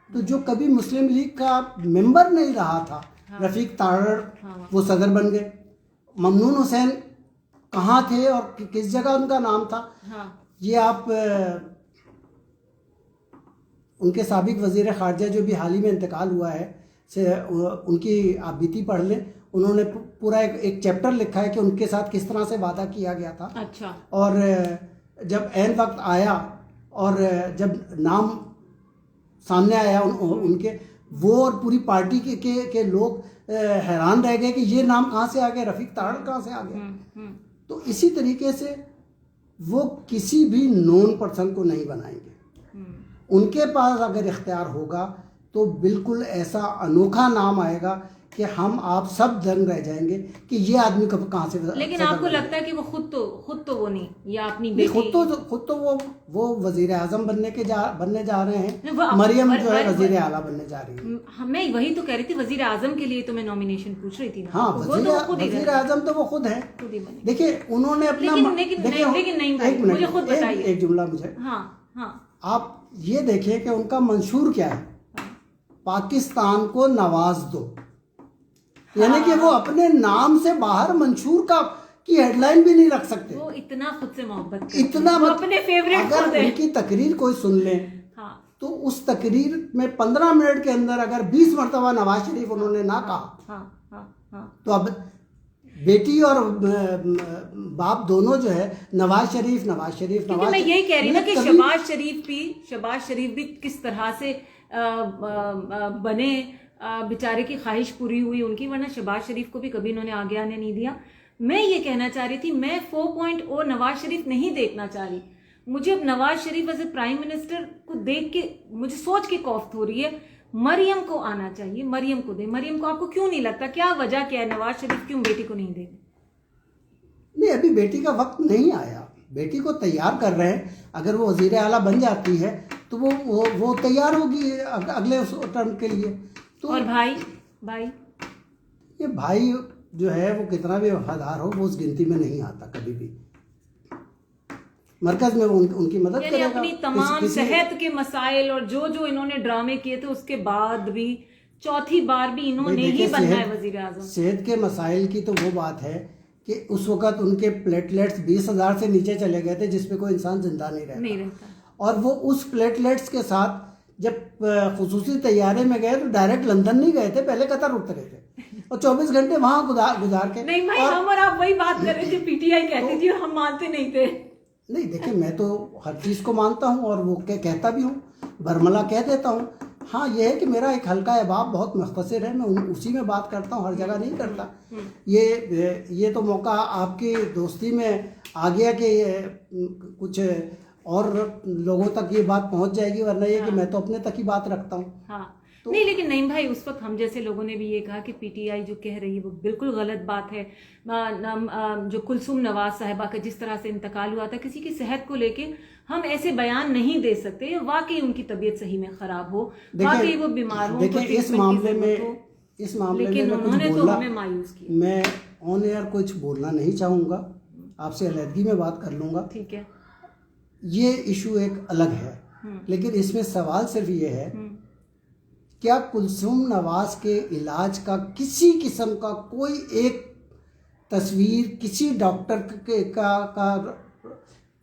तो जो कभी मुस्लिम लीग का मेंबर नहीं रहा था, रफीक तारड़, वो सदर बन गए। ममनून हुसैन कहाँ थे और किस जगह उनका नाम था, ये आप उनके साबिक वजीर ख़ारजा जो भी हाल ही में इंतकाल हुआ है से उनकी आप बीती पढ़ लें। उन्होंने पूरा एक चैप्टर लिखा है कि उनके साथ किस तरह से वादा किया गया था। अच्छा। और जब ऐन वक्त आया और जब नाम सामने आया उनके, वो और पूरी पार्टी के लोग हैरान रह गए कि ये नाम कहाँ से आ गया, रफीक तारड़ कहाँ से आ गया। तो इसी तरीके से वो किसी भी नोन पर्सन को नहीं बनाएंगे। उनके पास अगर इख्तियार होगा तो बिल्कुल ऐसा अनोखा नाम आएगा कि हम आप सब दंग रह जाएंगे कि ये आदमी कहाँ से। लेकिन आपको लगता है कि वो खुद तो वो नहीं, या अपनी बेटी खुद तो वो वजीर आजम बनने जा रहे हैं। मरियम जो है वजीर आला बनने जा रही है। मैं वही तो कह रही थी, वजीर आजम के लिए तो मैं नॉमिनेशन पूछ रही थी ना। हाँ, वजीर आजम तो वो खुद है। देखिए, उन्होंने अपना लेकिन मुझे खुद बताइए एक जुमला मुझे। आप ये देखिए कि उनका मंशूर क्या है, पाकिस्तान को नवाज दो। यानी कि वो अपने नाम से बाहर मंशूर की हेडलाइन भी नहीं रख सकते। वो इतना खुद से मोहब्बत, इतना अपने फेवरेट। अगर उनकी तकरीर कोई सुन ले तो उस तकरीर में 15 मिनट के अंदर अगर 20 मरतबा नवाज शरीफ उन्होंने ना कहा तो अब बेटी और बाप दोनों जो है नवाज शरीफ क्योंकि मैं यही कह रही ना कि शहबाज शरीफ भी किस तरह से बने, बेचारे की ख्वाहिश पूरी हुई उनकी, वरना शहबाज शरीफ को भी कभी इन्होंने आगे आने नहीं दिया। मैं ये कहना चाह रही थी, मैं 4.0 नवाज शरीफ नहीं देखना चाह रही। मुझे अब Nawaz Sharif as a prime minister को देख के मुझे सोच के कौफ्त हो रही है। मरियम को आना चाहिए, मरियम को दे। मरियम को आपको क्यों नहीं लगता, क्या वजह क्या है, नवाज शरीफ क्यों बेटी को नहीं दे? नहीं, अभी बेटी का वक्त नहीं आया, बेटी को तैयार कर रहे हैं। अगर वो वजीर आला बन जाती है तो वो तैयार होगी अगले उस टर्म के लिए। तो और भाई ये भाई जो है वो कितना भी वफादार हो, वो उस गिनती में नहीं आता कभी भी। मरकज में वो उनकी मदद करेगा। अपनी तमाम सेहत के मसाइल और जो इन्होंने ड्रामे किए थे उसके बाद भी चौथी बार भी इन्होंने ही बनना है वजीर आजम। सेहत के मसाइल की तो वो बात है कि उस वक्त उनके प्लेटलेट्स 20,000 से नीचे चले गए थे, जिसपे कोई इंसान जिंदा नहीं रहता। और वो उस प्लेटलेट्स के साथ जब खुसूसी तैयारे में गए तो डायरेक्ट लंदन नहीं गए थे, पहले कतर उतरे थे और 24 घंटे वहां गुजार के। नहीं भाई, हम और आप वही बात कर रहे थे, पीटीआई कहती थी और हम मानते नहीं थे। नहीं देखिए, मैं तो हर चीज़ को मानता हूँ और वो कहता भी हूँ, बरमला कह देता हूँ। हाँ, ये है कि मेरा एक हल्का अहबाब बहुत मुख्तसर है, मैं उसी में बात करता हूँ, हर जगह नहीं करता। ये तो मौका आपकी दोस्ती में आ गया कि कुछ और लोगों तक ये बात पहुँच जाएगी, वरना ये कि मैं तो अपने तक ही बात रखता हूँ। हाँ। तो नहीं, लेकिन नहीं भाई, उस वक्त हम जैसे लोगों ने भी ये कहा कि पीटीआई जो कह रही है वो बिल्कुल गलत बात है। जो कुलसूम नवाज साहिबा का जिस तरह से इंतकाल हुआ था, किसी की सेहत को लेके हम ऐसे बयान नहीं दे सकते। वाकई उनकी तबीयत सही में खराब हो, वाकई वो बीमार हो, देखिए इस मामले में लेकिन उन्होंने तो हमें मायूस किया। मैं ऑन एयर कुछ बोलना नहीं चाहूँगा, आपसे अलहदगी में बात कर लूँगा। ठीक है, ये इशू एक अलग है, लेकिन इसमें सवाल सिर्फ ये है, क्या कुलसूम नवाज के इलाज का किसी किस्म का कोई एक तस्वीर किसी डॉक्टर का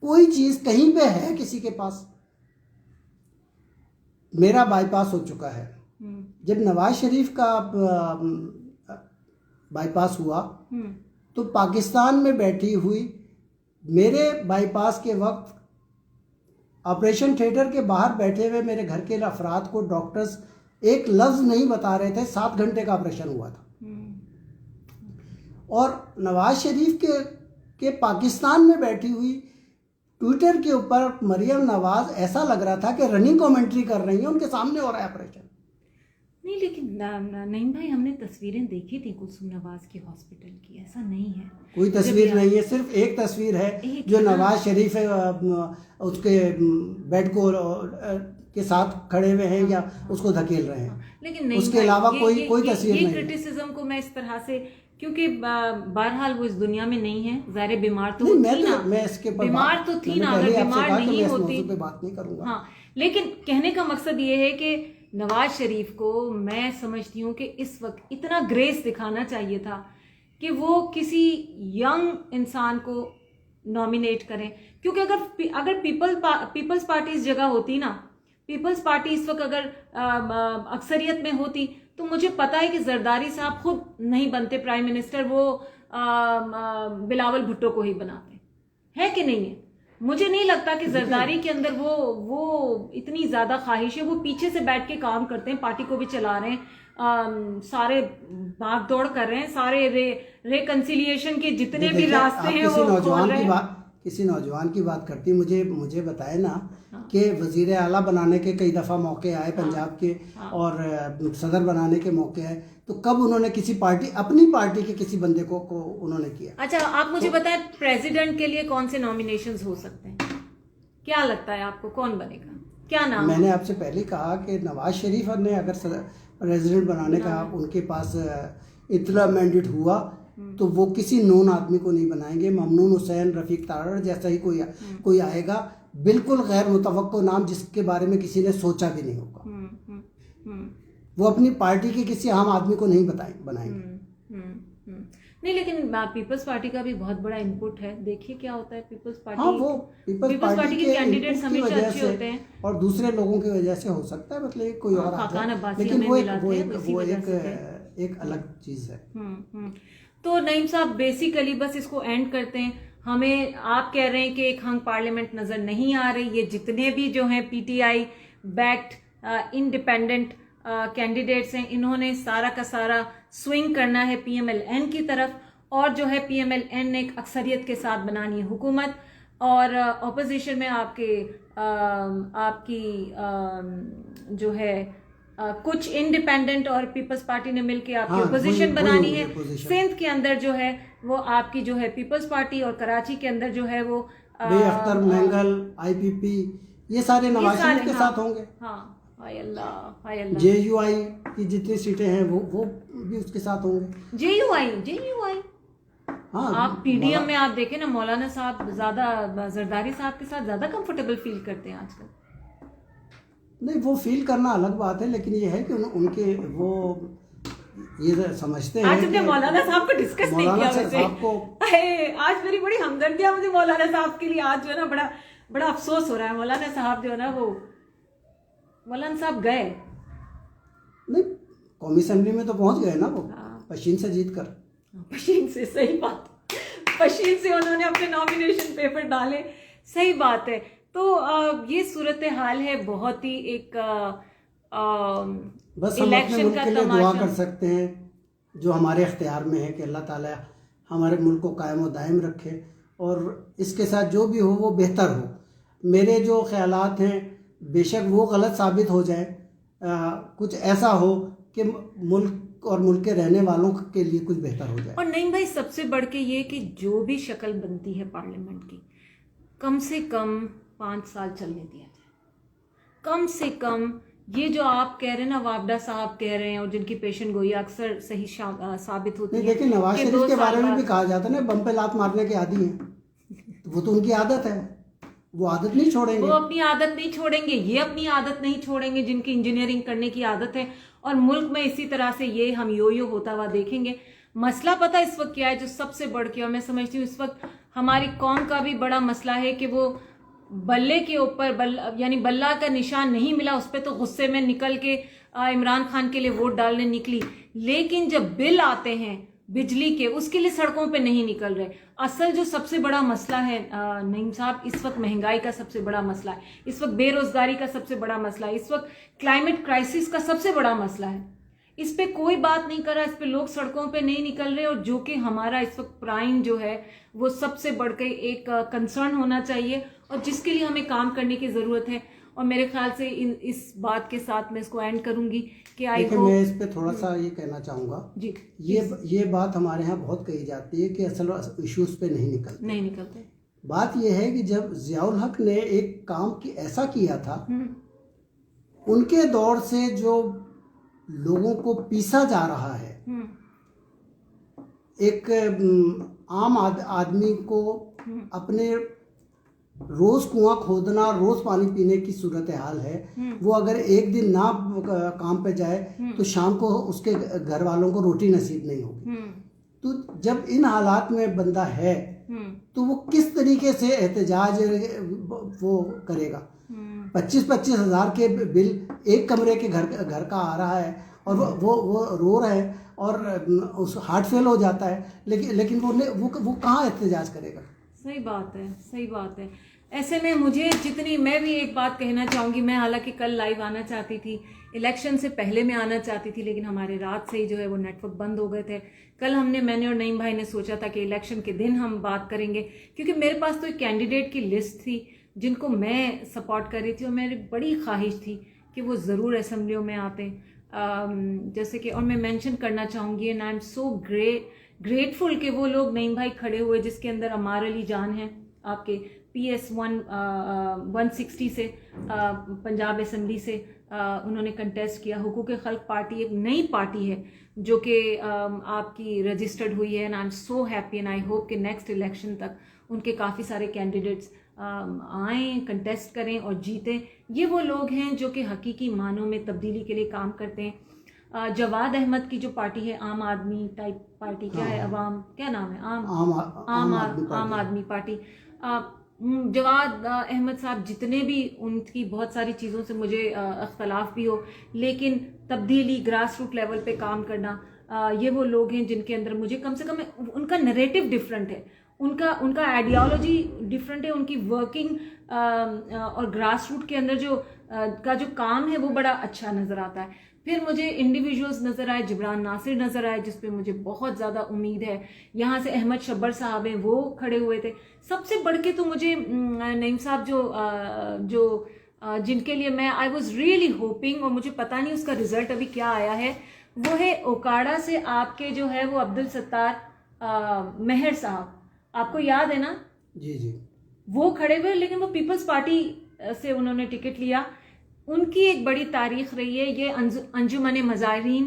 कोई चीज़ कहीं पे है किसी के पास? मेरा बाईपास हो चुका है। जब नवाज शरीफ का बाईपास हुआ तो पाकिस्तान में बैठी हुई मेरे बाईपास के वक्त ऑपरेशन थिएटर के बाहर बैठे हुए मेरे घर के अफराद को डॉक्टर्स एक लफ्ज नहीं बता रहे थे। 7 घंटे का ऑपरेशन हुआ था। और नवाज शरीफ के पाकिस्तान में बैठी हुई ट्विटर के ऊपर मरियम नवाज ऐसा लग रहा था कि रनिंग कमेंट्री कर रही है, उनके सामने हो रहा है ऑपरेशन। नहीं, लेकिन नहीं भाई, हमने तस्वीरें देखी थी कुलसूम नवाज की हॉस्पिटल की, ऐसा नहीं है। कोई तस्वीर नहीं है, सिर्फ एक तस्वीर है जो नवाज शरीफ उसके बेड को के साथ खड़े हुए हैं या उसको धकेल रहे हैं, लेकिन नहीं, उसके अलावा कोई तस्वीर नहीं है। क्रिटिसिज्म को मैं इस तरह से, क्योंकि बहरहाल वो इस दुनिया में नहीं है, ज़ाहिर बीमार तो थी ना, बीमार तो थी ना, अगर बीमार नहीं होती पे बात नहीं करूंगा। हाँ, लेकिन कहने का मकसद ये है कि नवाज शरीफ को मैं समझती हूँ कि इस वक्त इतना ग्रेस दिखाना चाहिए था कि वो किसी यंग इंसान को नॉमिनेट करें, क्योंकि अगर पीपल्स पार्टी इस जगह होती ना, पीपल्स पार्टी इस वक्त अगर अक्सरियत में होती तो मुझे पता है कि जरदारी साहब खुद नहीं बनते प्राइम मिनिस्टर, वो बिलावल भुट्टो को ही बनाते है कि नहीं है। मुझे नहीं लगता कि जरदारी के अंदर वो इतनी ज्यादा ख्वाहिश है। वो पीछे से बैठ के काम करते हैं, पार्टी को भी चला रहे हैं, सारे भाग दौड़ कर रहे हैं, सारे रेकंसिलिएशन के जितने भी रास्ते हैं वो खोल रहे हैं। किसी नौजवान की बात करती, मुझे बताए ना कि वजीर आला बनाने के कई दफ़ा मौके आए पंजाब के, और सदर बनाने के मौके आए, तो कब उन्होंने किसी अपनी पार्टी के किसी बंदे को उन्होंने किया? अच्छा, आप मुझे बताएं प्रेसिडेंट के लिए कौन से नॉमिनेशंस हो सकते हैं? क्या लगता है आपको, कौन बनेगा, क्या नाम? मैंने आपसे पहले कहा कि नवाज शरीफ ने अगर प्रेसिडेंट बनाने का उनके पास इतना मैंडेट हुआ तो वो किसी नोन आदमी को नहीं बनाएंगे। ममनून हुसैन, रफीक तारड़ जैसा ही कोई आएगा, बिल्कुल गैर मुतवक्को नाम, जिसके बारे में किसी ने सोचा भी नहीं होगा। वो अपनी पार्टी के किसी आम आदमी को नहीं बनाएंगे। नहीं, लेकिन पीपल्स पार्टी का भी बहुत बड़ा इनपुट है, देखिए क्या होता है। पीपल्स पार्टी, हाँ, वो पीपल्स पार्टी के कैंडिडेट्स हमेशा अच्छे होते हैं और दूसरे लोगों की वजह से हो सकता है, मतलब कोई और, लेकिन वो एक अलग चीज है। तो नईम साहब बेसिकली बस इसको एंड करते हैं। हमें आप कह रहे हैं कि एक हंग पार्लियामेंट नजर नहीं आ रही, ये जितने भी जो हैं पीटीआई बैक्ड इंडिपेंडेंट कैंडिडेट्स हैं, इन्होंने सारा का सारा स्विंग करना है पीएमएलएन की तरफ, और जो है पीएमएलएन ने एक अक्सरियत के साथ बनानी है हुकूमत, और ऑपोजिशन में आपकी जो है कुछ इंडिपेंडेंट और पीपल्स पार्टी ने मिलकर आपकी ओपोजिशन बनानी है। सिंध के अंदर जो है वो आपकी जो है पीपल्स पार्टी, और कराची के अंदर जो है वो अख्तर महंगल, आईपीपी, ये सारे नवाज शरीफ के साथ होंगे। हाँ, हाय अल्लाह, हाय अल्लाह। जेयूआई की जितनी सीटें हैं वो भी उसके साथ होंगे। जेयूआई हाँ, आप पीडीएम में आप देखें ना, मौलाना साहब ज्यादा जरदारी साहब के साथ ज्यादा कंफर्टेबल फील करते हैं आजकल। नहीं, वो फील करना अलग बात है, लेकिन ये है कि उनके वो ये समझते हैं। आज हमने मौलाना साहब को डिस्कस नहीं किया वैसे। आज मेरी बड़ी हमदर्दी है मुझे मौलाना साहब के लिए। आज जो है ना बड़ा अफसोस हो रहा है। मौलाना साहब जो है ना वो मौलाना साहब गए नहीं, कौमी असेंबली में तो पहुंच गए ना वो, पशीन से जीत कर। पशीन से, सही बात, पशीन से उन्होंने अपने नॉमिनेशन पेपर डाले, सही बात है। तो ये सूरत हाल है, बहुत ही एक बस हम अपने मुल्क के लिए दुआ कर सकते हैं जो हमारे इख्तियार में है कि अल्लाह ताला हमारे मुल्क को कायम व दायम रखे, और इसके साथ जो भी हो वो बेहतर हो। मेरे जो ख्यालात हैं बेशक वो गलत साबित हो जाए, कुछ ऐसा हो कि मुल्क और मुल्क के रहने वालों के लिए कुछ बेहतर हो जाए। और नहीं भाई, सबसे बढ़ के ये कि जो भी शक्ल बनती है पार्लियामेंट की, कम से कम 5 साल चलने दिया जाए, कम से कम। ये जो आप कह रहे हैं ना, वावडा साहब कह रहे हैं, और जिनकी पेशेंट गोई अक्सर सही साबित होती है। देखिए, नवाज शरीफ के बारे में भी कहा जाता है ना, बम पे लात मारने के आदी हैं, तो वो तो उनकी आदत है, वो आदत नहीं छोड़ेंगे। वो अपनी आदत नहीं छोड़ेंगे, ये अपनी आदत नहीं छोड़ेंगे, जिनकी इंजीनियरिंग करने की आदत है। और मुल्क में इसी तरह से ये हम यो होता हुआ देखेंगे। मसला पता इस वक्त क्या है जो सबसे बढ़ के, और मैं समझती हूँ इस वक्त हमारी कौम का भी बड़ा मसला है कि वो बल्ले के ऊपर यानी बल्ला का निशान नहीं मिला, उस पर तो गुस्से में निकल के इमरान खान के लिए वोट डालने निकली, लेकिन जब बिल आते हैं बिजली के, उसके लिए सड़कों पे नहीं निकल रहे। असल जो सबसे बड़ा मसला है नईम साहब, इस वक्त महंगाई का सबसे बड़ा मसला है, इस वक्त बेरोजगारी का सबसे बड़ा मसला है, इस वक्त क्लाइमेट क्राइसिस का सबसे बड़ा मसला है। इस पे कोई बात नहीं कर रहा, इस पे लोग सड़कों पे नहीं निकल रहे, और जो कि हमारा इस वक्त प्राइम जो है वो सबसे बढ़कर एक कंसर्न होना चाहिए, और जिसके लिए हमें काम करने की जरूरत है। और मेरे ख्याल से इस बात के साथ मैं इसको एंड करूंगी कि मैं इस पे थोड़ा सा ये कहना चाहूँगा जी, ये बात हमारे यहाँ बहुत कही जाती है कि असल इश्यूज पे नहीं निकलते। बात ये है कि जब जियाउल हक ने एक काम की ऐसा किया था, उनके दौर से जो लोगों को पीसा जा रहा है, एक आम आदमी को अपने रोज कुआं खोदना, रोज पानी पीने की सूरत हाल है। वो अगर एक दिन ना काम पे जाए तो शाम को उसके घर वालों को रोटी नसीब नहीं होगी। तो जब इन हालात में बंदा है तो वो किस तरीके से एहतजाज वो करेगा। 25-25 हज़ार के बिल एक कमरे के घर का आ रहा है, और वो रो रहे हैं, और उस हार्ट फेल हो जाता है, लेकिन वो कहाँ एहतजाज करेगा। सही बात है, सही बात है। ऐसे में मैं भी एक बात कहना चाहूँगी। मैं हालांकि कल लाइव आना चाहती थी, इलेक्शन से पहले मैं आना चाहती थी, लेकिन हमारे रात से ही जो है वो नेटवर्क बंद हो गए थे। कल मैंने और नईम भाई ने सोचा था कि इलेक्शन के दिन हम बात करेंगे, क्योंकि मेरे पास तो एक कैंडिडेट की लिस्ट थी जिनको मैं सपोर्ट कर रही थी, और मेरी बड़ी ख्वाहिश थी कि वो ज़रूर असेंबलियों में आते। जैसे कि, और मैं मेंशन करना चाहूँगी, and I am so grateful कि वो लोग नईम भाई खड़े हुए, जिसके अंदर अमार अली जान है आपके PS 160 से, पंजाब असेंबली से उन्होंने कंटेस्ट किया। हुकूक खल्क पार्टी एक नई पार्टी है जो कि आपकी रजिस्टर्ड हुई है, and I am so happy, and I hope कि नेक्स्ट इलेक्शन तक उनके काफ़ी सारे कैंडिडेट्स आएँ, कंटेस्ट करें और जीतें। ये वो लोग हैं जो कि हकीकी मानों में तब्दीली के लिए काम करते हैं। जवाद अहमद की जो पार्टी है, आम आदमी टाइप पार्टी, क्या है, अवाम, क्या नाम है, आम आदमी पार्टी। जवाद अहमद साहब जितने भी, उनकी बहुत सारी चीज़ों से मुझे अख्तलाफ भी हो, लेकिन तब्दीली ग्रास रूट लेवल पे काम करना, ये वो लोग हैं जिनके अंदर मुझे कम से कम उनका नरेटिव डिफरेंट है, उनका आइडियोलॉजी डिफरेंट है, उनकी वर्किंग और ग्रास रूट के अंदर जो काम है वो बड़ा अच्छा नजर आता है। फिर मुझे इंडिविजुअल्स नजर आए, जिब्रान नासिर नजर आए जिस पे मुझे बहुत ज्यादा उम्मीद है। यहाँ से अहमद शब्बर साहब हैं, वो खड़े हुए थे। सबसे बढ़ के तो मुझे नईम साहब जो जिनके लिए मैं आई वॉज रियली होपिंग, और मुझे पता नहीं उसका रिजल्ट अभी क्या आया है, वो है ओकाड़ा से आपके जो है वो अब्दुल सत्तार मेहर साहब, आपको याद है ना? जी जी। वो खड़े हुए, लेकिन वो पीपल्स पार्टी से उन्होंने टिकट लिया। उनकी एक बड़ी तारीख रही है। ये अंजुमन मज़ाहिरीन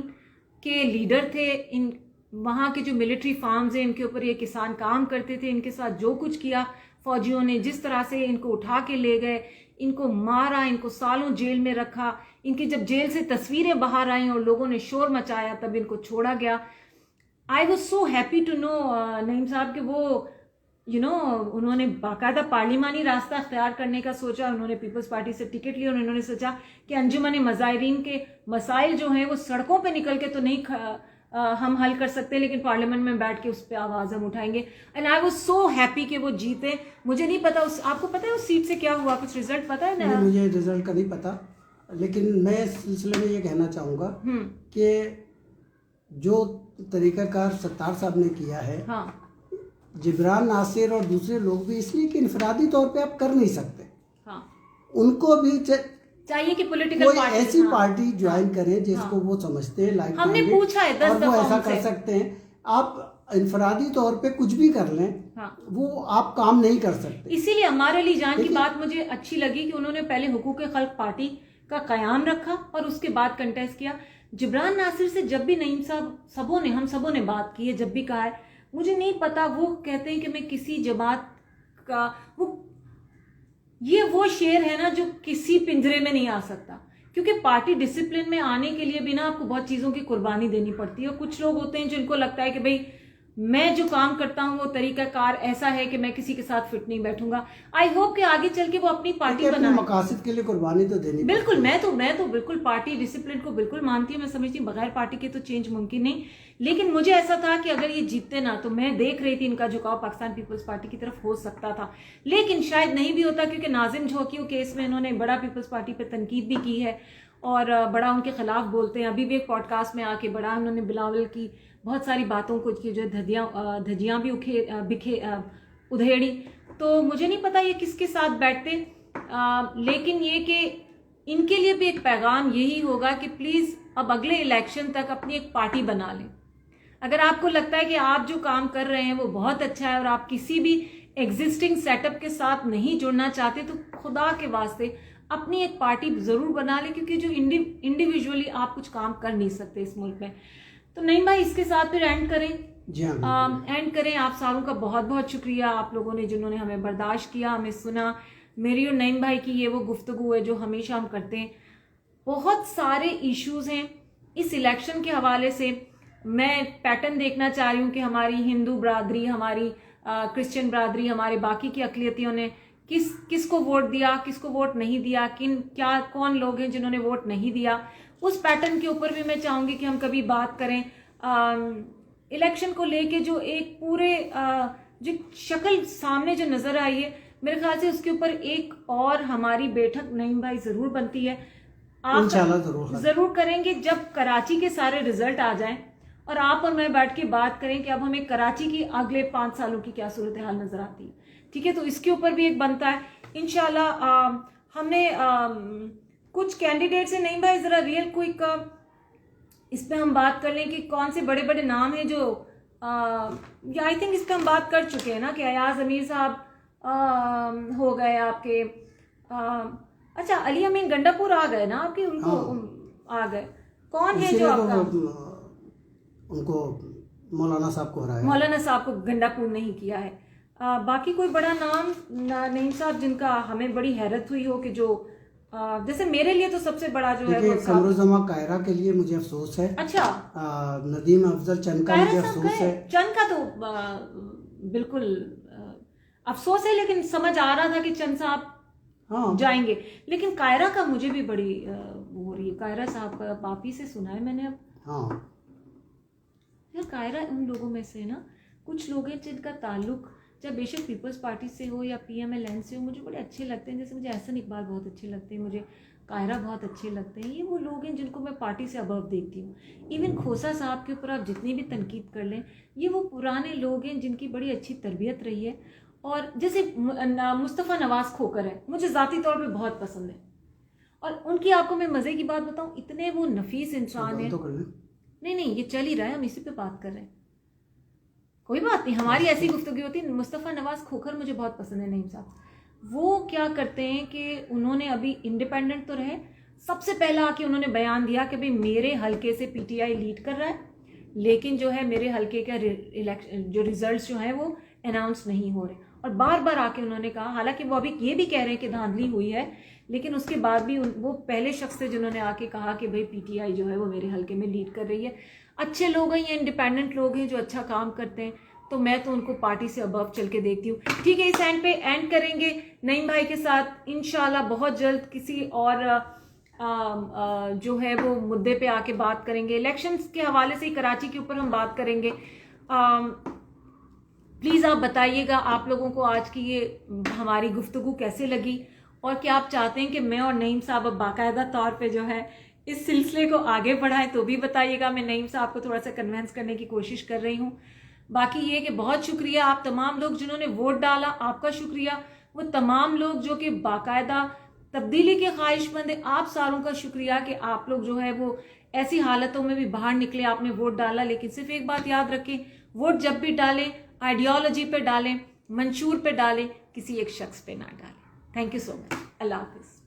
के लीडर थे। इन वहाँ के जो मिलिट्री फार्म्स हैं इनके ऊपर ये किसान काम करते थे। इनके साथ जो कुछ किया फौजियों ने, जिस तरह से इनको उठा के ले गए, इनको मारा, इनको सालों जेल में रखा, इनकी जब जेल से तस्वीरें बाहर आई और लोगों ने शोर मचाया तब इनको छोड़ा गया। I was so happy to know Naeem साहब के वो उन्होंने बाकायदा पार्लिमानी रास्ता अख्तियार करने का सोचा। उन्होंने पीपल्स पार्टी से टिकट लिया और उन्होंने सोचा कि अंजुमन मज़ाहिरीन के मसाइल जो हैं वो सड़कों पे निकल के तो नहीं हम हल कर सकते, लेकिन पार्लियामेंट में बैठ के उस पर आवाज़ हम उठाएंगे। And I was so happy कि वो जीते। मुझे नहीं पता आपको पता है उस सीट से क्या हुआ, कुछ रिजल्ट पता है ना? मुझे रिजल्ट का नहीं पता, लेकिन मैं इस सिलसिले में ये कहना चाहूँगा कि जो तरीक़ाकार सत्तार साहब ने किया है, हाँ, जिब्रान नासिर और दूसरे लोग भी, इसलिए कि इनफरादी तौर पे आप कर नहीं सकते। हाँ, उनको भी चाहिए कि पॉलिटिकल कोई पार्टी, ऐसी पार्टी ज्वाइन करें जिसको वो समझते हैं लाइक, हमने पूछा है 10 दफा, वो ऐसा कर सकते हैं। आप इनफरादी तौर पे कुछ भी कर लें, वो आप काम नहीं कर सकते। इसीलिए अमार अली जान की बात मुझे अच्छी लगी कि उन्होंने पहले हुकूक खल्क पार्टी का कयाम रखा और उसके बाद कंटेस्ट किया। जिब्रान नासिर से जब भी नईम साहब हम सबों ने बात की है, जब भी कहा है, मुझे नहीं पता, वो कहते हैं कि मैं किसी जमात का वो शेर है ना जो किसी पिंजरे में नहीं आ सकता, क्योंकि पार्टी डिसिप्लिन में आने के लिए भी ना आपको बहुत चीजों की कुर्बानी देनी पड़ती है। और कुछ लोग होते हैं जिनको लगता है कि भाई मैं जो काम करता हूं वो तरीकाकार ऐसा है कि मैं किसी के साथ फिट नहीं बैठूंगा। आई होप कि आगे चल के वो अपनी पार्टी बनाए। मकासद के लिए कुर्बानी तो देनी बिल्कुल। मैं तो बिल्कुल पार्टी डिसिप्लिन को बिल्कुल मानती हूँ। मैं समझती हूँ बगैर पार्टी के तो चेंज मुमकिन नहीं। लेकिन मुझे ऐसा था कि अगर ये जीतते ना, तो मैं देख रही थी इनका झुकाव पाकिस्तान पीपल्स पार्टी की तरफ हो सकता था, लेकिन शायद नहीं भी होता, क्योंकि नाजिम झोंकियों केस में इन्होंने बड़ा पीपल्स पार्टी पे तनकीद भी की है और बड़ा उनके खिलाफ बोलते हैं। अभी भी एक पॉडकास्ट में आके बड़ा उन्होंने बिलावल की बहुत सारी बातों को की, जो धजियां भी उधेड़ी। तो मुझे नहीं पता ये किसके साथ बैठते, लेकिन ये कि इनके लिए भी एक पैगाम यही होगा कि प्लीज अब अगले इलेक्शन तक अपनी एक पार्टी बना लें। अगर आपको लगता है कि आप जो काम कर रहे हैं वो बहुत अच्छा है और आप किसी भी एग्जिस्टिंग सेटअप के साथ नहीं जुड़ना चाहते, तो खुदा के वास्ते अपनी एक पार्टी जरूर बना लें, क्योंकि जो इंडिविजुअली आप कुछ काम कर नहीं सकते इस मुल्क में। तो नईम भाई, इसके साथ फिर एंड करें। एंड करें। आप सारों का बहुत बहुत शुक्रिया, आप लोगों ने जिन्होंने हमें बर्दाश्त किया, हमें सुना। मेरी और नईम भाई की ये वो गुफ्तगू है जो हमेशा हम करते हैं। बहुत सारे इश्यूज हैं इस इलेक्शन के हवाले से। मैं पैटर्न देखना चाह रही हूँ कि हमारी हिंदू बरादरी, हमारी क्रिश्चियन बरादरी, हमारे बाकी की अकलियतियों ने किसको वोट दिया, किसको वोट नहीं दिया, कौन लोग हैं जिन्होंने वोट नहीं दिया। उस पैटर्न के ऊपर भी मैं चाहूंगी कि हम कभी बात करें। इलेक्शन को लेके जो एक पूरे जो शक्ल सामने जो नजर आई है, मेरे ख्याल से उसके ऊपर एक और हमारी बैठक नईम भाई जरूर बनती है। आप जरूर करेंगे जब कराची के सारे रिजल्ट आ जाएं और आप और मैं बैठ के बात करें कि अब हमें कराची की अगले 5 सालों की क्या सूरत हाल नजर आती है। ठीक है, तो इसके ऊपर भी एक बनता है इंशाल्लाह। हमने कुछ कैंडिडेट से, नहीं भाई जरा रियल क्विक इस पे हम बात कर लें कि कौन से बड़े बड़े नाम हैं जो आई थिंक इस पे हम बात कर चुके हैं ना, कि अयाज अमीर साहब हो गए आपके। अच्छा, अली अमीन गंडापुर आ गए ना आपके, उनको आ गए। कौन है जो आपका? उनको मौलाना साहब को हराया। मौलाना साहब को गंडापुर नहीं किया है। बाकी कोई बड़ा नाम नईम साहब जिनका हमें बड़ी हैरत हुई हो कि जो जैसे मेरे लिए तो सबसे बड़ा जो है वो कमरुज़्ज़मा कायरा के लिए मुझे अफसोस है। अच्छा, नदीम अफजल चंद का मुझे अफसोस है। चंद का तो बिल्कुल अफसोस है, लेकिन समझ आ रहा था कि चंद साहब जाएंगे। लेकिन कायरा का मुझे भी बड़ी वो हो रही है। कायरा साहब का पापी से सुना है मैंने अब। यार कायरा उन लोगों में से ना कुछ लोग हैं जिनका ताल्लुक चाहे बेशक पीपल्स पार्टी से हो या PMLN से हो, मुझे बड़े अच्छे लगते हैं। जैसे मुझे एहसन इकबाल बहुत अच्छे लगते हैं, मुझे कायरा बहुत अच्छे लगते हैं। ये वो लोग हैं जिनको मैं पार्टी से अबव देखती हूँ। इवन खोसा साहब के ऊपर आप जितनी भी तनकीद कर लें, ये वो पुराने लोग हैं जिनकी बड़ी अच्छी तरबियत रही है। और जैसे मुस्तफ़ा नवाज़ खोकर है, मुझे ज़ाती तौर पे बहुत पसंद है। और उनकी आपको मैं मज़े की बात बताऊँ, इतने वो नफीस इंसान है। नहीं, ये चल ही रहा है, हम इसी पे बात कर रहे हैं, कोई बात नहीं, हमारी ऐसी गुफ्तगू होती है। मुस्तफ़ा नवाज़ खोखर मुझे बहुत पसंद है नईम साहब। वो क्या करते हैं कि उन्होंने अभी इंडिपेंडेंट तो रहे, सबसे पहला आके उन्होंने बयान दिया कि भाई मेरे हलके से PTI लीड कर रहा है, लेकिन जो है मेरे हलके का इलेक्शन जो रिजल्ट्स जो हैं वो अनाउंस नहीं हो रहे। और बार बार आके उन्होंने कहा, हालांकि वो अभी ये भी कह रहे हैं कि धांधली हुई है, लेकिन उसके बाद भी वो पहले शख्स थे जिन्होंने आके कहा कि भाई PTI जो है वो मेरे हलके में लीड कर रही है। अच्छे लोग हैं, ये इंडिपेंडेंट लोग हैं जो अच्छा काम करते हैं, तो मैं तो उनको पार्टी से अबव चल के देखती हूँ। ठीक है, इस एंड पे एंड करेंगे नईम भाई के साथ इंशाल्लाह। बहुत जल्द किसी और जो है वो मुद्दे पे आके बात करेंगे। इलेक्शंस के हवाले से ही कराची के ऊपर हम बात करेंगे। प्लीज़ आप बताइएगा आप लोगों को आज की ये हमारी गुफ्तगू कैसे लगी, और क्या आप चाहते हैं कि मैं और नईम साहब अब बाकायदा तौर पे जो है इस सिलसिले को आगे बढ़ाएं, तो भी बताइएगा। मैं नईम साहब को थोड़ा सा कन्विंस करने की कोशिश कर रही हूँ। बाकी ये कि बहुत शुक्रिया आप तमाम लोग जिन्होंने वोट डाला, आपका शुक्रिया। वो तमाम लोग जो कि बाकायदा तब्दीली के ख्वाहिशमंद है, आप सारों का शुक्रिया कि आप लोग जो है वो ऐसी हालतों में भी बाहर निकले, आपने वोट डाला। लेकिन सिर्फ एक बात याद रखें, वोट जब भी डालें आइडियोलॉजी पे डालें, मंशूर पे डालें, किसी एक शख्स पे ना डालें। Thank you so much. अल्लाह हाफिज़।